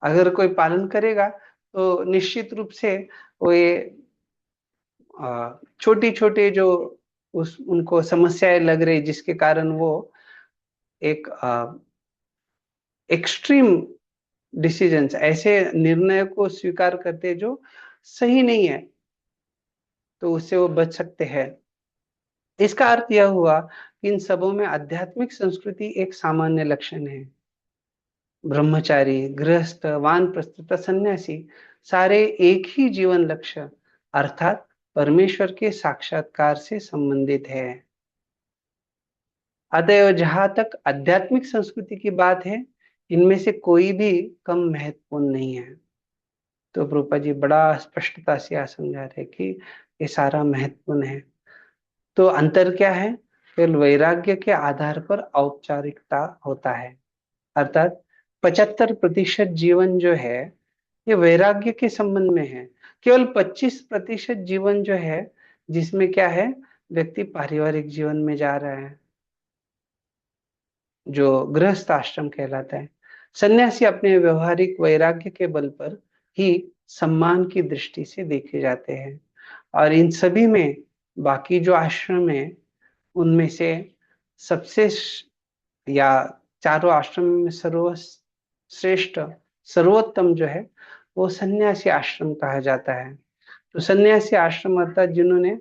अगर कोई पालन करेगा तो निश्चित रूप से वो ये छोटी छोटी जो उस उनको समस्याएं लग रही, जिसके कारण वो एक एक्सट्रीम डिसीजंस, ऐसे निर्णय को स्वीकार करते हैं जो सही नहीं है, तो उससे वो बच सकते हैं। इसका अर्थ यह हुआ कि इन सबों में आध्यात्मिक संस्कृति एक सामान्य लक्षण है। ब्रह्मचारी, गृहस्थ, वानप्रस्थ तथा सन्यासी सारे एक ही जीवन लक्ष्य अर्थात परमेश्वर के साक्षात्कार से संबंधित है। अतएव जहां तक आध्यात्मिक संस्कृति की बात है, इनमें से कोई भी कम महत्वपूर्ण नहीं है। तो प्रभुपाद जी बड़ा स्पष्टता से यहाँ समझा रहे कि ये सारा महत्वपूर्ण है। तो अंतर क्या है? केवल वैराग्य के आधार पर औपचारिकता होता है, अर्थात 75% जीवन जो है ये वैराग्य के संबंध में है। केवल 25% जीवन जो है जिसमें क्या है, व्यक्ति पारिवारिक जीवन में जा रहा है, जो गृहस्थ आश्रम कहलाता है। सन्यासी अपने व्यवहारिक वैराग्य के बल पर ही सम्मान की दृष्टि से देखे जाते हैं। और इन सभी में बाकी जो आश्रम है उनमें से सबसे या चारों आश्रम में सर्वश्रेष्ठ सर्वोत्तम जो है वो सन्यासी आश्रम कहा जाता है। तो सन्यासी आश्रम अर्थात जिन्होंने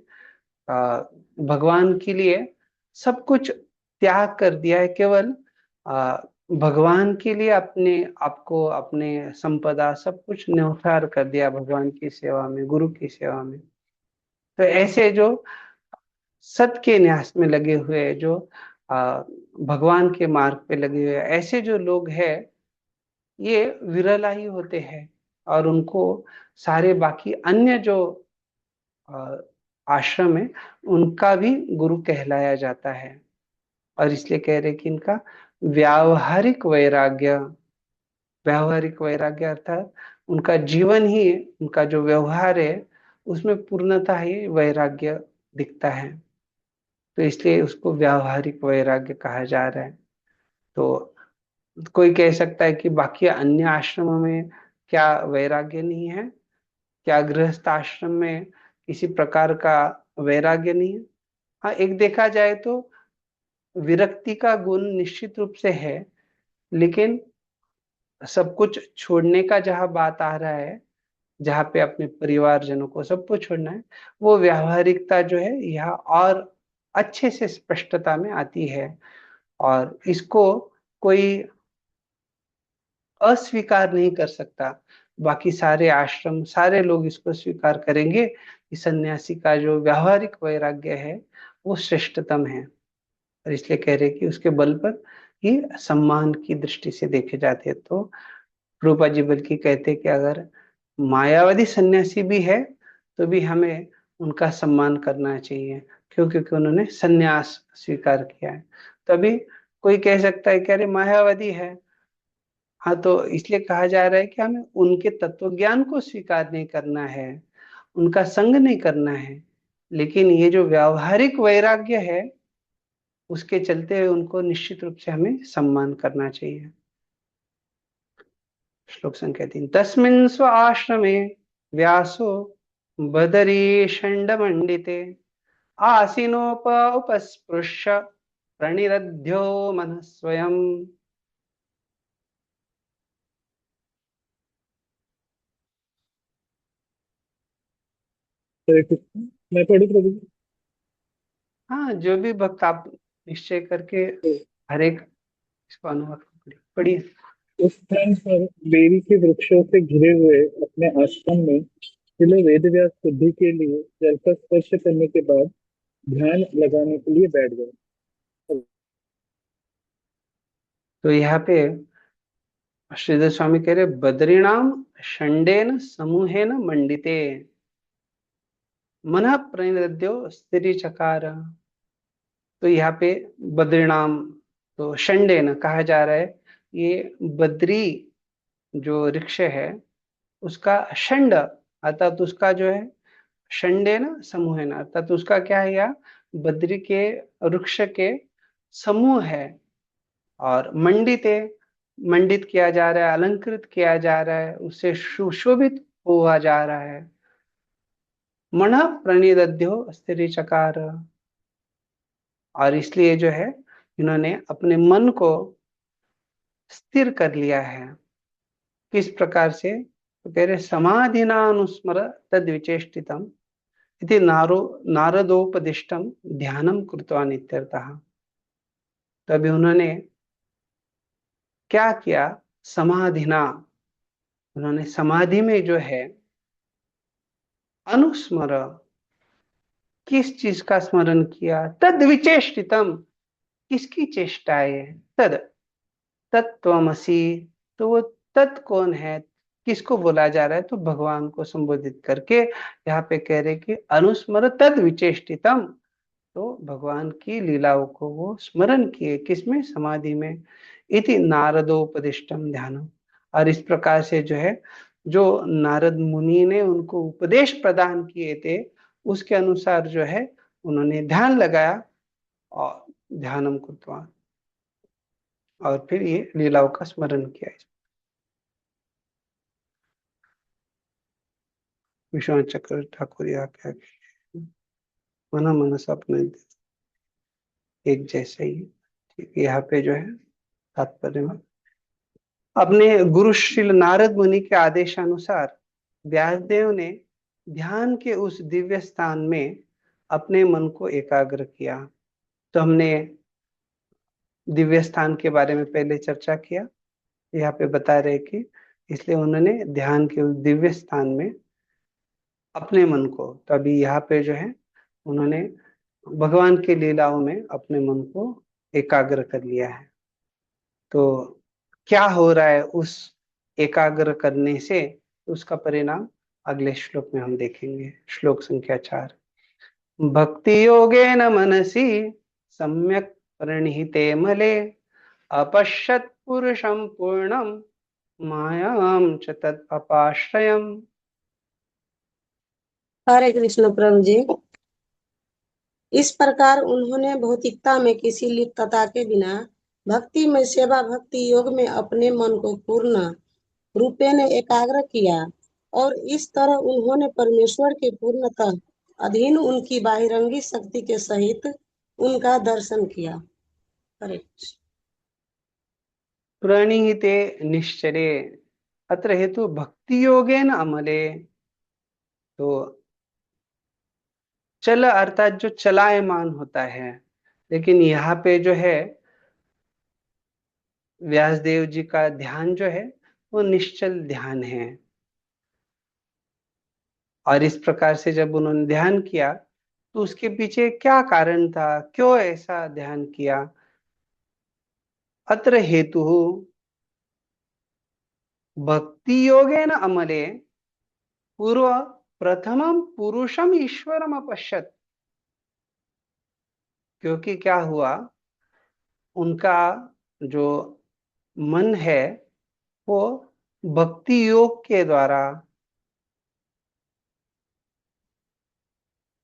भगवान के लिए सब कुछ त्याग कर दिया है, केवल भगवान के लिए अपने आपको अपने संपदा सब कुछ न्यौछावर कर दिया भगवान की सेवा में, गुरु की सेवा में। तो ऐसे जो सत के न्यास में लगे हुए, जो भगवान के मार्ग पे लगे हुए ऐसे जो लोग हैं ये विरला ही होते हैं, और उनको सारे बाकी अन्य जो अ, आश्रम है उनका भी गुरु कहलाया जाता है। और इसलिए कह रहे कि इनका व्यावहारिक वैराग्य, व्यावहारिक वैराग्य अर्थात उनका जीवन ही, उनका जो व्यवहार है उसमें पूर्णतः ही वैराग्य दिखता है। तो इसलिए उसको व्यावहारिक वैराग्य कहा जा रहा है। तो कोई कह सकता है कि बाकी अन्य आश्रमों में क्या वैराग्य नहीं है? क्या गृहस्थ आश्रम में किसी प्रकार का वैराग्य नहीं है? हाँ, एक देखा जाए तो विरक्ति का गुण निश्चित रूप से है, लेकिन सब कुछ छोड़ने का जहां बात आ रहा है, जहाँ पे अपने परिवारजनों को सबको छोड़ना है, वो व्यावहारिकता जो है यहाँ और अच्छे से स्पष्टता में आती है। और इसको कोई अस्वीकार नहीं कर सकता। बाकी सारे आश्रम, सारे लोग इसको स्वीकार करेंगे कि सन्यासी का जो व्यावहारिक वैराग्य है वो श्रेष्ठतम है। और इसलिए कह रहे कि उसके बल पर ही सम्मान की दृष्टि से देखे जाते हैं। तो रूपा जी बल्कि कहते हैं कि अगर मायावादी सन्यासी भी है तो भी हमें उनका सम्मान करना चाहिए, क्यों? क्योंकि उन्होंने सन्यास स्वीकार किया है। तभी कोई कह सकता है कि अरे मायावादी है, हाँ, तो इसलिए कहा जा रहा है कि हमें उनके तत्व ज्ञान को स्वीकार नहीं करना है, उनका संग नहीं करना है, लेकिन ये जो व्यावहारिक वैराग्य है उसके चलते हुए उनको निश्चित रूप से हमें सम्मान करना चाहिए। श्लोक संख्या 3। तस्मिन् स्व आश्रमे व्यासो बदरी षण्ड मंडिते आसीनोप उपस्पृश्य प्रणिरध्यो मनः स्वयं। हरे कृष्ण। मैं पढ़ू प्रभु जी? हाँ, जो भी भक्त आप निश्चय करके हर एक इसको अनुवाद पढ़िए। उस स्थान पर बेरी के वृक्षों से घिरे हुए अपने आश्रम में चिले वेदव्यास बुद्धि के लिए जल का स्पर्श करने के बाद ध्यान लगाने के लिए बैठ गए। तो यहाँ पे श्रीधर स्वामी कह रहे बद्रीणाम षण्डेन समूहेन मंडिते मन प्रणिद्यो स्थिर चकार। तो यहाँ पे बद्रीनाम, तो षण्डेन कहा जा रहा है, ये बद्री जो वृक्ष है उसका षण्ड अर्थात उसका जो है षण्डेन समूहेन अर्थात उसका क्या है, या बद्री के वृक्ष के समूह है। और मंडित है, मंडित किया जा रहा है, अलंकृत किया जा रहा है, उससे सुशोभित हुआ जा रहा है। मन प्रणिद्यो स्थिर चकार। और इसलिए जो है इन्होंने अपने मन को स्थिर कर लिया है। किस प्रकार से? तो कह रहे समाधिनानुस्मर तद विचेष्टितम इति नारदोपदिष्टम ध्यानम कृत्वा नित्यर्थः। तभी उन्होंने क्या किया? समाधिना, उन्होंने समाधि में जो है अनुस्मर, किस चीज का स्मरण किया? तद विचेष्टितम, किसकी चेष्टा है? तद तत्त्वमसि, तो वो तत् कौन है, किसको बोला जा रहा है, तो भगवान को संबोधित करके यहाँ पे कह रहे कि अनुस्मर तद विचेष्टितम, तो भगवान की लीलाओं को वो स्मरण किए, किसमें, समाधि में। इति नारदोपदिष्टम ध्यानम, और इस प्रकार से जो है, जो नारद मुनि ने उनको उपदेश प्रदान किए थे, उसके अनुसार जो है उन्होंने ध्यान लगाया, और ध्यानम कृत्वा, और फिर ये लीलाओं का स्मरण किया। विश्वनाथ चक्र ठाकुर यहाँ क्या, मना मनस अपने एक जैसे ही, ठीक है। यहाँ पे जो है तात्पर्य में, अपने गुरु श्री नारद मुनि के आदेशानुसार व्यासदेव ने ध्यान के उस दिव्य स्थान में अपने मन को एकाग्र किया। तो हमने दिव्य स्थान के बारे में पहले चर्चा किया, यहाँ पे बता रहे कि इसलिए उन्होंने ध्यान के उस दिव्य स्थान में अपने मन को, तभी यहाँ पे जो है उन्होंने भगवान की लीलाओं में अपने मन को एकाग्र कर लिया है। तो क्या हो रहा है उस एकाग्र करने से, उसका परिणाम अगले श्लोक में हम देखेंगे। श्लोक संख्या 4। भक्ति योगेन मनसि सम्यक प्रणिहिते मले अपश्यत् पुरुषं पूर्णं मायां च तत् अपाश्रयम्। हरे कृष्ण प्रभु जी। इस प्रकार उन्होंने भौतिकता में किसी लिप्तता के बिना भक्ति में, सेवा भक्ति योग में अपने मन को पूर्ण रूपेण एकाग्र किया, और इस तरह उन्होंने परमेश्वर के पूर्णतः अधीन उनकी बाहिरंगी शक्ति के सहित उनका दर्शन किया। हरे कृष्ण। प्रणीहिते निश्चरे, अत्र हेतु भक्ति योगेन अमले, तो चल अर्थात जो चलायमान होता है, लेकिन यहाँ पे जो है व्यासदेव जी का ध्यान जो है वो निश्चल ध्यान है। और इस प्रकार से जब उन्होंने ध्यान किया तो उसके पीछे क्या कारण था, क्यों ऐसा ध्यान किया। अत्र हेतु भक्ति योगेन अमले पूर्व प्रथमम पुरुषम ईश्वरम अपश्यत, क्योंकि क्या हुआ, उनका जो मन है वो भक्ति योग के द्वारा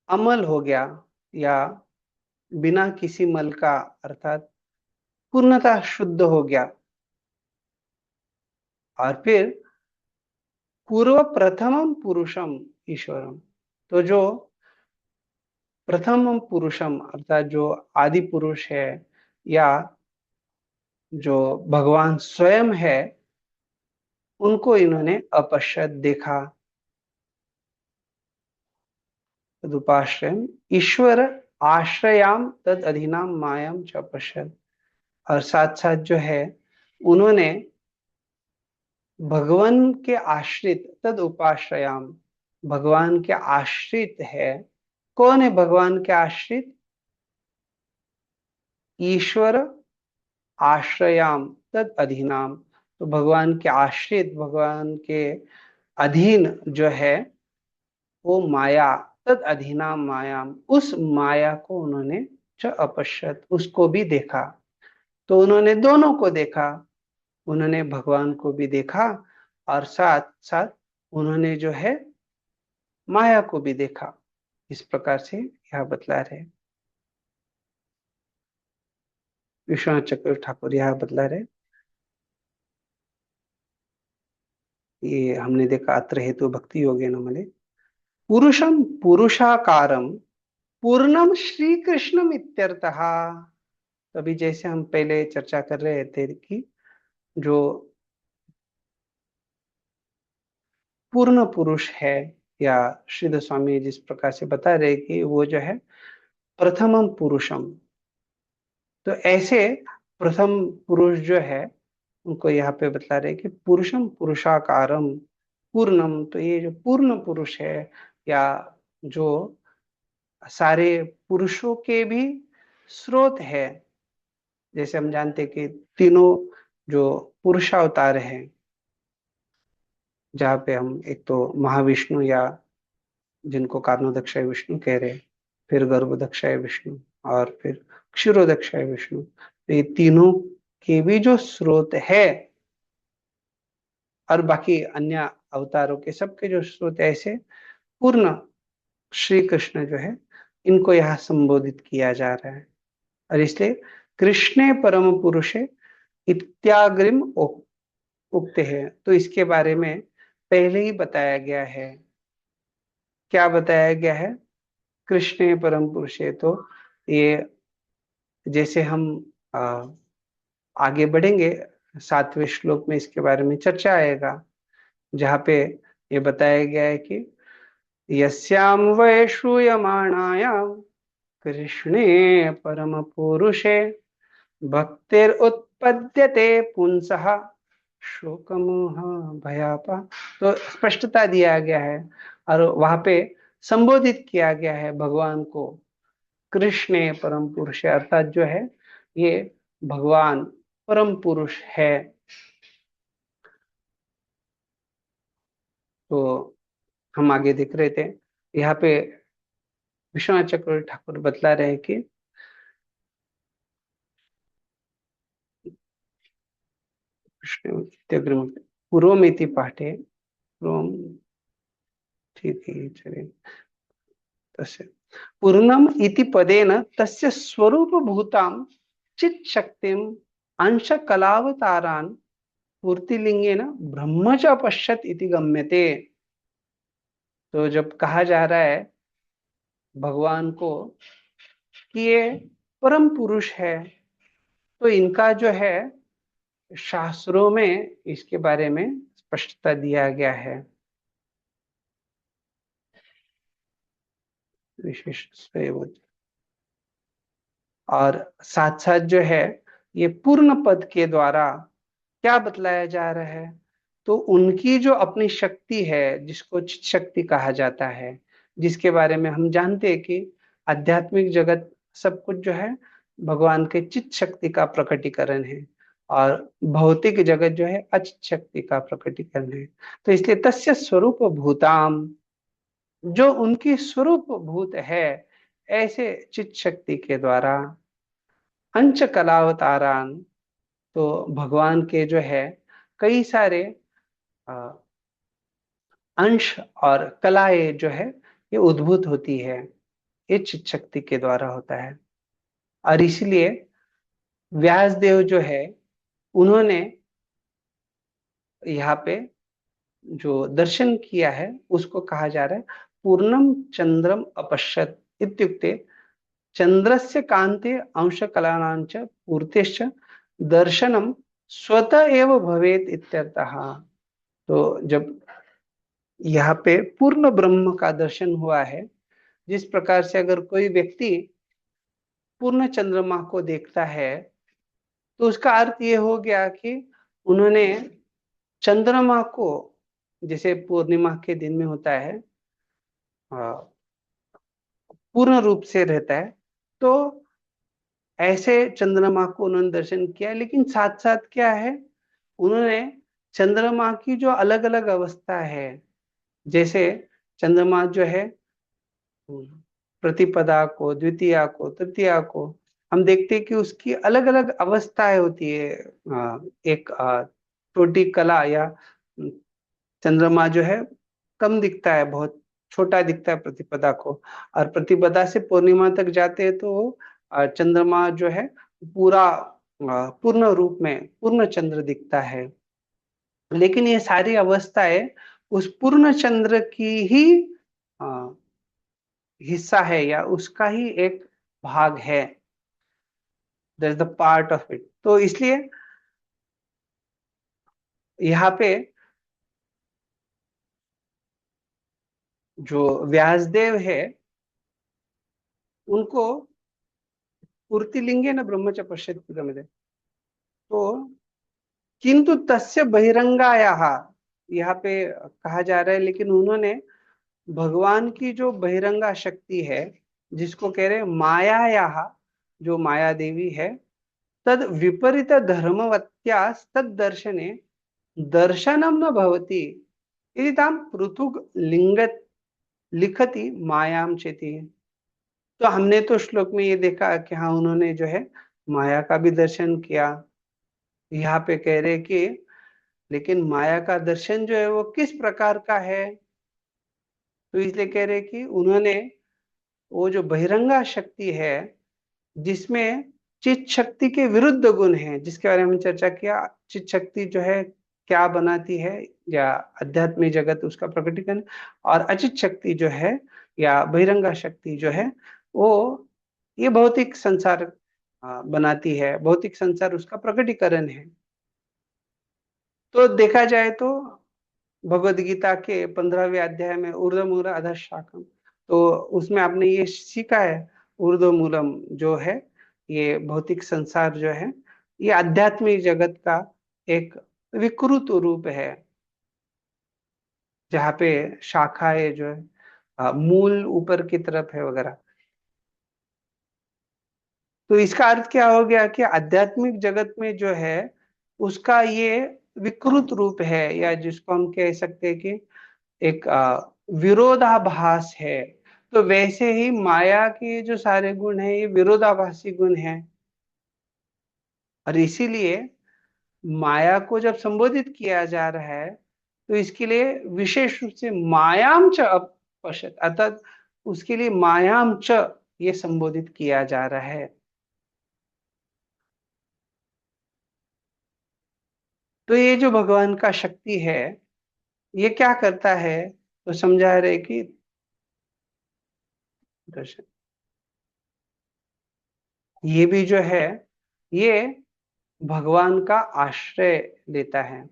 अमल हो गया, या बिना किसी मल का, अर्थात पूर्णतः शुद्ध हो गया। और फिर पूर्व प्रथमम पुरुषम ईश्वरम, तो जो प्रथम पुरुषम अर्थात जो आदि पुरुष है, या जो भगवान स्वयं है, उनको इन्होंने अपश्यत देखा। तदुपाश्रयम ईश्वर आश्रयाम तद अधिनाम मायाम च अपश्यत, और साथ साथ जो है उन्होंने भगवान के आश्रित, तद उपाश्रयाम, भगवान के आश्रित है। कौन है भगवान के आश्रित, ईश्वर आश्रयाम तद अधिनाम, तो भगवान के आश्रित, भगवान के अधीन जो है वो माया, तद अधिनाम मायाम, उस माया को उन्होंने च अपश्यत, उसको भी देखा। तो उन्होंने दोनों को देखा, उन्होंने भगवान को भी देखा और साथ साथ उन्होंने जो है माया को भी देखा। इस प्रकार से यह बतला रहे विश्वनाथ चक्र ठाकुर, यह बतला रहे। ये हमने देखा, अत्र हेतु भक्ति योगेन मले पुरुषम पुरुषाकारम पूर्णम श्री कृष्णम इत्यर्थः। अभी जैसे हम पहले चर्चा कर रहे थे कि जो पूर्ण पुरुष है, या श्रीध स्वामी जिस प्रकार से बता रहे कि वो जो है प्रथमम पुरुषम, तो ऐसे प्रथम पुरुष जो है उनको यहाँ पे बता रहे कि पुरुषम पुरुषाकारम पूर्णम, तो ये जो पूर्ण पुरुष है, या जो सारे पुरुषों के भी स्रोत है। जैसे हम जानते कि तीनों जो पुरुषावतार है, जहाँ पे हम एक तो महाविष्णु या जिनको कारणोदक्षाय विष्णु कह रहे हैं, फिर गर्भोदक्षाय विष्णु और फिर क्षीरोदक्षाय विष्णु, तो ये तीनों के भी जो स्रोत है और बाकी अन्य अवतारों के सबके जो स्रोत है, ऐसे पूर्ण श्री कृष्ण जो है इनको यहाँ संबोधित किया जा रहा है। और इसलिए कृष्णे परम पुरुषे इत्याग्रिम उक्ते है, तो इसके बारे में पहले ही बताया गया है। क्या बताया गया है? कृष्णे परम पुरुषे, तो ये जैसे हम आगे बढ़ेंगे 7वें श्लोक में इसके बारे में चर्चा आएगा, जहाँ पे ये बताया गया है कि यस्याम वै श्रूयमाणायां कृष्णे परम पुरुषे भक्तिर उत्पद्यते पुंसः शोकमोह भयापा, तो स्पष्टता दिया गया है और वहां पे संबोधित किया गया है भगवान को कृष्ण परम पुरुष, अर्थात जो है ये भगवान परम पुरुष है। तो हम आगे देख रहे थे, यहाँ पे विश्वनाथ चक्रवर्ती ठाकुर बतला रहे हैं कि पूर्वमिति पाठे पूर्वम, ठीक है चलिए, तस्य पूर्णम इति पदेन तस्य स्वरूप भूतां चित् शक्तिम अंश कलावतारान पूर्तिलिंगेन ब्रह्म च अपश्यत इति गम्यते। तो जब कहा जा रहा है भगवान को कि ये परम पुरुष है, तो इनका जो है शास्त्रों में इसके बारे में स्पष्टता दिया गया है। विशेष और साथ साथ जो है ये पूर्ण पद के द्वारा क्या बतलाया जा रहा है, तो उनकी जो अपनी शक्ति है जिसको चित शक्ति कहा जाता है, जिसके बारे में हम जानते हैं कि आध्यात्मिक जगत सब कुछ जो है भगवान के चित शक्ति का प्रकटीकरण है और भौतिक जगत जो है अचित शक्ति का प्रकटीकरण है। तो इसलिए तस्य स्वरूप भूताम, जो उनकी स्वरूप भूत है ऐसे चित शक्ति के द्वारा अंश कलावतारान, तो भगवान के जो है कई सारे अंश और कलाएं जो है ये उद्भूत होती है, ये चित शक्ति के द्वारा होता है। और इसलिए व्यासदेव जो है उन्होंने यहाँ पे जो दर्शन किया है उसको कहा जा रहा है पूर्णम चंद्रम अपश्यत इत्युक्ते चंद्रस्य कांते अंश कलानांच पूर्तेश्च दर्शनम स्वतः एव भवेत इत्यर्थः। तो जब यहाँ पे पूर्ण ब्रह्म का दर्शन हुआ है, जिस प्रकार से अगर कोई व्यक्ति पूर्ण चंद्रमा को देखता है तो उसका अर्थ ये हो गया कि उन्होंने चंद्रमा को, जैसे पूर्णिमा के दिन में होता है पूर्ण रूप से रहता है, तो ऐसे चंद्रमा को उन्होंने दर्शन किया। लेकिन साथ साथ क्या है, उन्होंने चंद्रमा की जो अलग अलग अवस्था है, जैसे चंद्रमा जो है प्रतिपदा को, द्वितीया को, तृतीया को, हम देखते हैं कि उसकी अलग अलग अवस्थाएं होती है। एक छोटी कला या चंद्रमा जो है कम दिखता है, बहुत छोटा दिखता है प्रतिपदा को, और प्रतिपदा से पूर्णिमा तक जाते हैं तो चंद्रमा जो है पूरा पूर्ण रूप में पूर्ण चंद्र दिखता है। लेकिन ये सारी अवस्थाएं उस पूर्ण चंद्र की ही हिस्सा है या उसका ही एक भाग है, that is the part of it. तो इसलिए यहाँ पे जो व्यासदेव है उनको पूर्तिलिंगे न ब्रह्म च पश्यति गम्यते, तो किंतु तस्य बहिरंगायाः, यहाँ पे कहा जा रहा है लेकिन उन्होंने भगवान की जो बहिरंगा शक्ति है, जिसको कह रहे हैं मायायाः, जो माया देवी है, तद विपरीत धर्मवत् भक्त्या तद्दर्शने दर्शनम न भवति यदि ताम पृथुक लिंगत लिखति मायाम चेति। तो हमने तो श्लोक में ये देखा कि हाँ उन्होंने जो है माया का भी दर्शन किया। यहाँ पे कह रहे कि लेकिन माया का दर्शन जो है वो किस प्रकार का है, तो इसलिए कह रहे कि उन्होंने वो जो बहिरंगा शक्ति है जिसमें चित शक्ति के विरुद्ध गुण है, जिसके बारे में चर्चा किया, चित शक्ति जो है क्या बनाती है या आध्यात्मिक जगत उसका प्रकटीकरण, और अचित शक्ति जो है या बहिरंगा शक्ति जो है वो ये भौतिक संसार बनाती है, भौतिक संसार उसका प्रकटीकरण है। तो देखा जाए तो भगवद गीता के 15वें अध्याय में ऊर्ध्वमूल अधः शाखम, तो उसमें आपने ये सीखा है ऊर्ध्वमूलम जो है ये भौतिक संसार जो है ये आध्यात्मिक जगत का एक विकृत रूप है, जहाँ पे शाखाएं जो है मूल ऊपर की तरफ है वगैरह। तो इसका अर्थ क्या हो गया कि आध्यात्मिक जगत में जो है उसका ये विकृत रूप है, या जिसको हम कह सकते हैं कि एक विरोधाभास है। तो वैसे ही माया के जो सारे गुण हैं ये विरोधाभासी गुण हैं, और इसीलिए माया को जब संबोधित किया जा रहा है तो इसके लिए विशेष रूप से मायाम च अपश्यत, अर्थात उसके लिए मायाम च ये संबोधित किया जा रहा है। तो ये जो भगवान का शक्ति है ये क्या करता है, तो समझा रहे कि दर्शन ये भी जो है ये भगवान का आश्रय लेता है।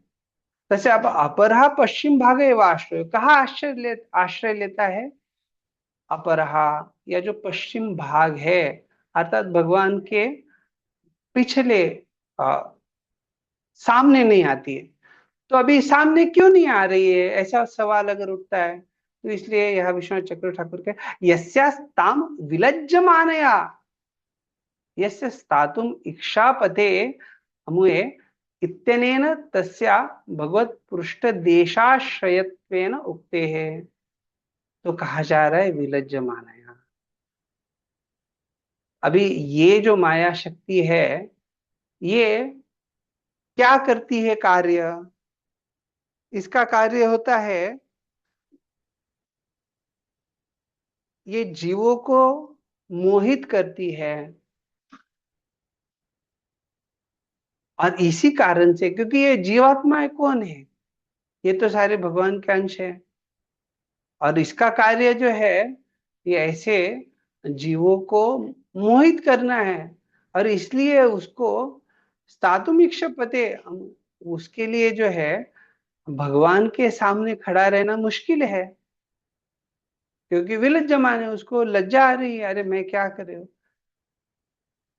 तसे अब अपरहा पश्चिम भाग एवं आश्रय, कहा आश्रय लेता है, अपरहा या जो पश्चिम भाग है अर्थात भगवान के पिछले सामने नहीं आती है। तो अभी सामने क्यों नहीं आ रही है, ऐसा सवाल अगर उठता है तो इसलिए यह विश्वनाथ चक्र ठाकुर के यस्यास्ताम विलज्जमानया यस्य स्थातुम इक्षापते अमुए इत्यनेन तस्या भगवत पृष्ठ देशाश्रयत्वेन उक्ते है। तो कहा जा रहा है विलज्जमानया। अभी ये जो माया शक्ति है ये क्या करती है कार्य, इसका कार्य होता है ये जीवों को मोहित करती है, और इसी कारण से क्योंकि ये जीवात्माएं कौन है, ये तो सारे भगवान के अंश है, और इसका कार्य जो है ये ऐसे जीवों को मोहित करना है, और इसलिए उसको स्थातुमिक्ष पते, उसके लिए जो है भगवान के सामने खड़ा रहना मुश्किल है, क्योंकि विलज्जमान है, उसको लज्जा आ रही है, अरे मैं क्या कर रहे हो,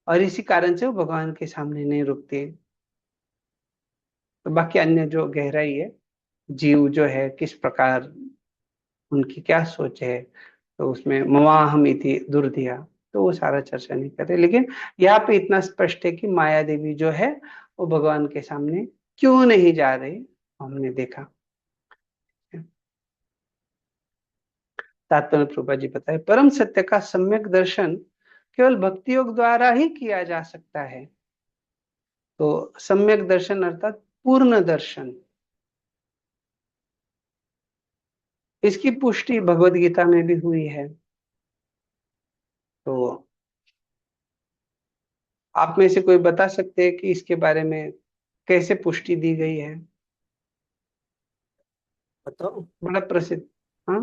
और इसी कारण से वो भगवान के सामने नहीं रुकते। तो बाकी अन्य जो गहराई है जीव जो है किस प्रकार उनकी क्या सोच है, तो उसमें मवाहम इति दुर्धिया, तो वो सारा चर्चा नहीं कर रहे, लेकिन यहाँ पे इतना स्पष्ट है कि माया देवी जो है वो भगवान के सामने क्यों नहीं जा रही, हमने देखा। तात्पर्य प्रभा जी बताए परम सत्य का सम्यक दर्शन केवल भक्ति योग द्वारा ही किया जा सकता है। तो सम्यक दर्शन अर्थात पूर्ण दर्शन, इसकी पुष्टि भगवद गीता में भी हुई है। तो आप में से कोई बता सकते हैं कि इसके बारे में कैसे पुष्टि दी गई है? बताओ, बड़ा प्रसिद्ध। हाँ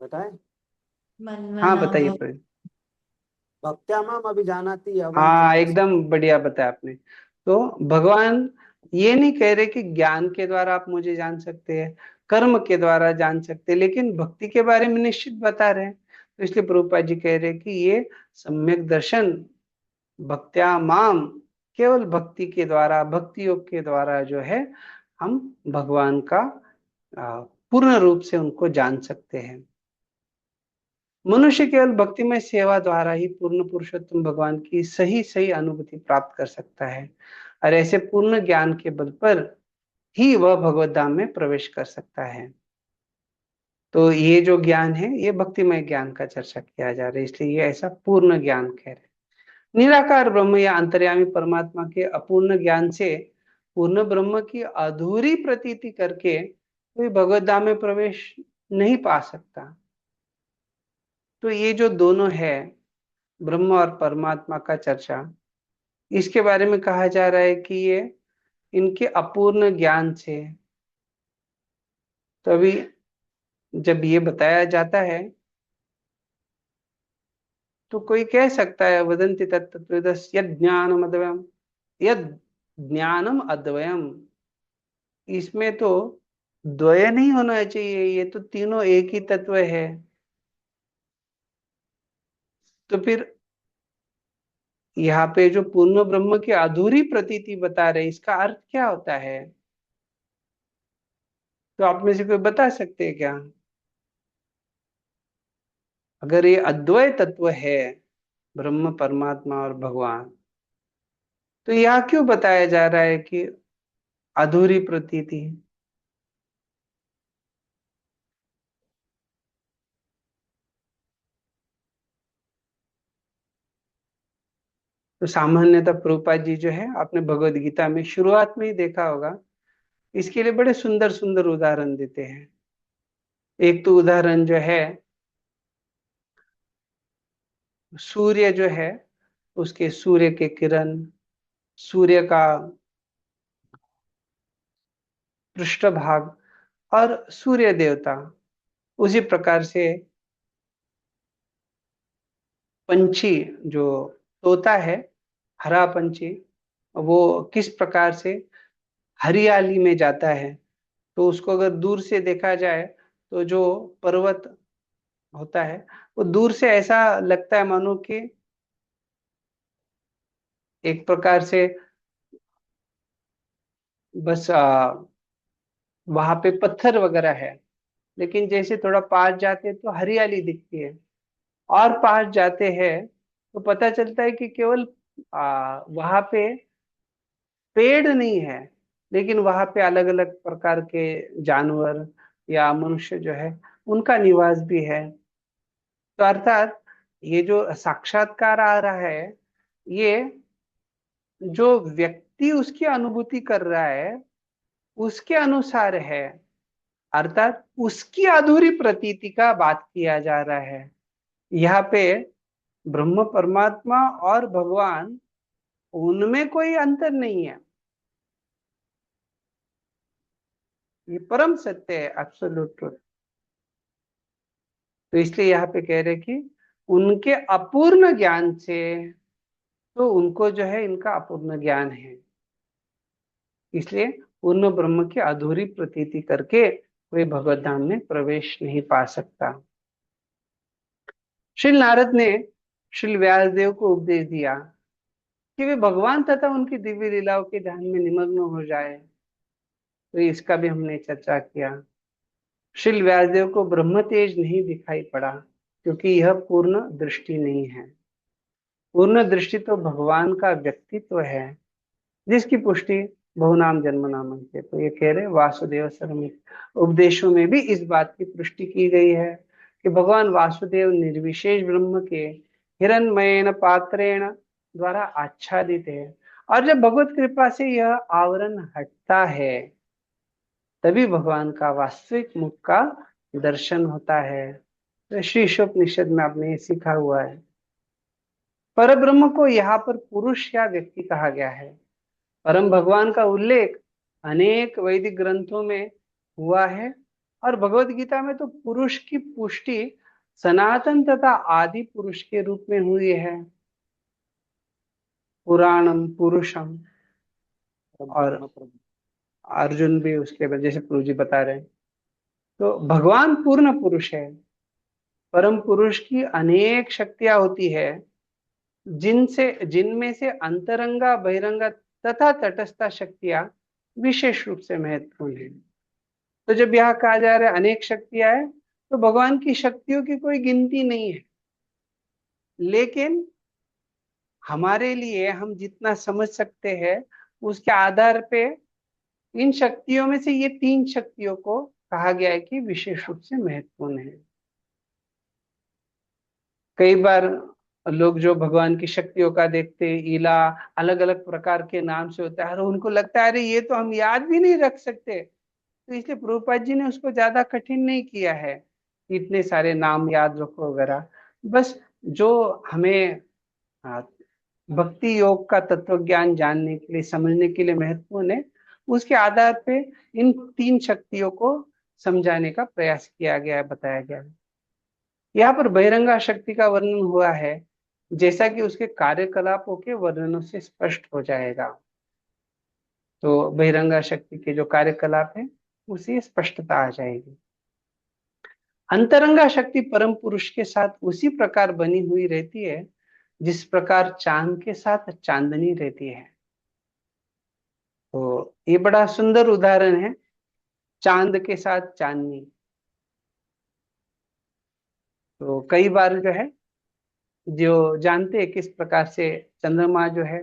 बताए। हाँ मनमना बताइए भव। प्रसिद्ध। भक्त्या माम अभिजानाति यवन हाँ चेतसा। एकदम बढ़िया बताया आपने। तो भगवान ये नहीं कह रहे कि ज्ञान के द्वारा आप मुझे जान सकते हैं, कर्म के द्वारा जान सकते हैं, लेकिन भक्ति के बारे में निश्चित बता रहे हैं। तो इसलिए प्रभुपाद जी कह रहे हैं कि ये सम्यक दर्शन भक्त्या माम, केवल भक्ति के द्वारा, भक्ति योग के द्वारा जो है हम भगवान का पूर्ण रूप से उनको जान सकते हैं। मनुष्य केवल भक्तिमय सेवा द्वारा ही पूर्ण पुरुषोत्तम भगवान की सही सही अनुभूति प्राप्त कर सकता है। और ऐसे पूर्ण ज्ञान के बल पर ही वह भगवत धाम में प्रवेश कर सकता है। तो ये जो ज्ञान है ये भक्तिमय ज्ञान का चर्चा किया जा रहा है, इसलिए ये ऐसा पूर्ण ज्ञान कह रहे हैं। निराकार ब्रह्म या अंतर्यामी परमात्मा के अपूर्ण ज्ञान से पूर्ण ब्रह्म की अधूरी प्रतीति करके कोई भगवत धाम में प्रवेश नहीं पा सकता। तो ये जो दोनों है, ब्रह्म और परमात्मा का चर्चा, इसके बारे में कहा जा रहा है कि ये इनके अपूर्ण ज्ञान से, तो अभी जब ये बताया जाता है तो कोई कह सकता है वदन्ति तत्तत्त्वविदः यद् ज्ञानम अद्वयम्, यद् ज्ञानम अद्वयम्, इसमें तो द्वय नहीं होना चाहिए, ये तो तीनों एक ही तत्व है। तो फिर यहाँ पे जो पूर्ण ब्रह्म की अधूरी प्रतीति बता रहे, इसका अर्थ क्या होता है? तो आप में से कोई बता सकते हैं क्या? अगर ये अद्वय तत्व है, ब्रह्म परमात्मा और भगवान, तो यह क्यों बताया जा रहा है कि अधूरी प्रतीति? तो सामान्यतः प्रभुपाद जी जो है, आपने भगवत गीता में शुरुआत में ही देखा होगा, इसके लिए बड़े सुंदर सुंदर उदाहरण देते हैं। एक तो उदाहरण जो है, सूर्य जो है, उसके सूर्य के किरण, सूर्य का पृष्ठभाग और सूर्य देवता, उसी प्रकार से पंछी जो तोता है, हरा पंछी, वो किस प्रकार से हरियाली में जाता है। तो उसको अगर दूर से देखा जाए तो जो पर्वत होता है वो दूर से ऐसा लगता है मानो कि एक प्रकार से बस वहां पे पत्थर वगैरह है, लेकिन जैसे थोड़ा पास जाते तो हरियाली दिखती है, और पास जाते हैं तो पता चलता है कि केवल वहां पे पेड़ नहीं है, लेकिन वहां पे अलग अलग प्रकार के जानवर या मनुष्य जो है उनका निवास भी है। तो अर्थात ये जो साक्षात्कार आ रहा है, ये जो व्यक्ति उसकी अनुभूति कर रहा है उसके अनुसार है, अर्थात उसकी अधूरी प्रतीति का बात किया जा रहा है। यहाँ पे ब्रह्म परमात्मा और भगवान, उनमें कोई अंतर नहीं है, ये परम सत्य है, एब्सोल्यूट ट्रुथ। तो इसलिए यहाँ पे कह रहे कि उनके अपूर्ण ज्ञान से, तो उनको जो है इनका अपूर्ण ज्ञान है, इसलिए पूर्ण ब्रह्म की अधूरी प्रतीति करके कोई भगवत धाम में प्रवेश नहीं पा सकता। श्री नारद ने श्री व्यासदेव को उपदेश दिया कि वे भगवान तथा उनकी दिव्य लीलाओं के ध्यान में निमग्न हो जाए। तो इसका भी हमने चर्चा किया। श्री व्यासदेव को ब्रह्म तेज नहीं दिखाई पड़ा, क्योंकि यह पूर्ण दृष्टि नहीं है। पूर्ण दृष्टि तो भगवान का व्यक्तित्व है, जिसकी पुष्टि बहुनाम जन्म नाम से। तो ये कह रहे वासुदेव सर्वमित उपदेशों में भी इस बात की पुष्टि की गई है कि भगवान वासुदेव निर्विशेष ब्रह्म के हिरण्मयेन पात्रेण द्वारा आच्छादित है, और जब भगवत कृपा से यह आवरण हटता है तभी भगवान का वास्तविक मुख का दर्शन होता है। तो श्री उपनिषद में आपने ये सीखा हुआ है। परब्रह्म को यहाँ पर पुरुष या व्यक्ति कहा गया है। परम भगवान का उल्लेख अनेक वैदिक ग्रंथों में हुआ है, और भगवत गीता में तो पुरुष की पुष्टि सनातन तथा आदि पुरुष के रूप में हुई है, पुराणम पुरुषम। और अर्जुन भी उसके बाद, जैसे प्रभु जी बता रहे हैं, तो भगवान पूर्ण पुरुष है। परम पुरुष की अनेक शक्तियां होती है, जिनमें से अंतरंगा, बहिरंगा तथा तटस्था शक्तियां विशेष रूप से महत्वपूर्ण है। तो जब यह कहा जा रहा है अनेक शक्तियां है, तो भगवान की शक्तियों की कोई गिनती नहीं है, लेकिन हमारे लिए हम जितना समझ सकते हैं उसके आधार पे इन शक्तियों में से ये 3 शक्तियों को कहा गया है कि विशेष रूप से महत्वपूर्ण है। कई बार लोग जो भगवान की शक्तियों का देखते इला अलग अलग प्रकार के नाम से होता है और उनको लगता है अरे ये तो हम याद भी नहीं रख सकते, तो इसलिए प्रभुपाद जी ने उसको ज्यादा कठिन नहीं किया है कि इतने सारे नाम याद रखो वगैरह। बस जो हमें आ, भक्ति योग का तत्व ज्ञान जानने के लिए समझने के लिए महत्वपूर्ण है, उसके आधार पे इन 3 शक्तियों को समझाने का प्रयास किया गया है, बताया गया है। यहाँ पर बहिरंगा शक्ति का वर्णन हुआ है जैसा कि उसके कार्यकलापों के वर्णनों से स्पष्ट हो जाएगा। तो बहिरंगा शक्ति के जो कार्यकलाप है उसी स्पष्टता आ जाएगी। अंतरंगा शक्ति परम पुरुष के साथ उसी प्रकार बनी हुई रहती है जिस प्रकार चांद के साथ चांदनी रहती है। तो ये बड़ा सुंदर उदाहरण है, चांद के साथ चांदनी। तो कई बार जो है जो जानते हैं किस प्रकार से चंद्रमा जो है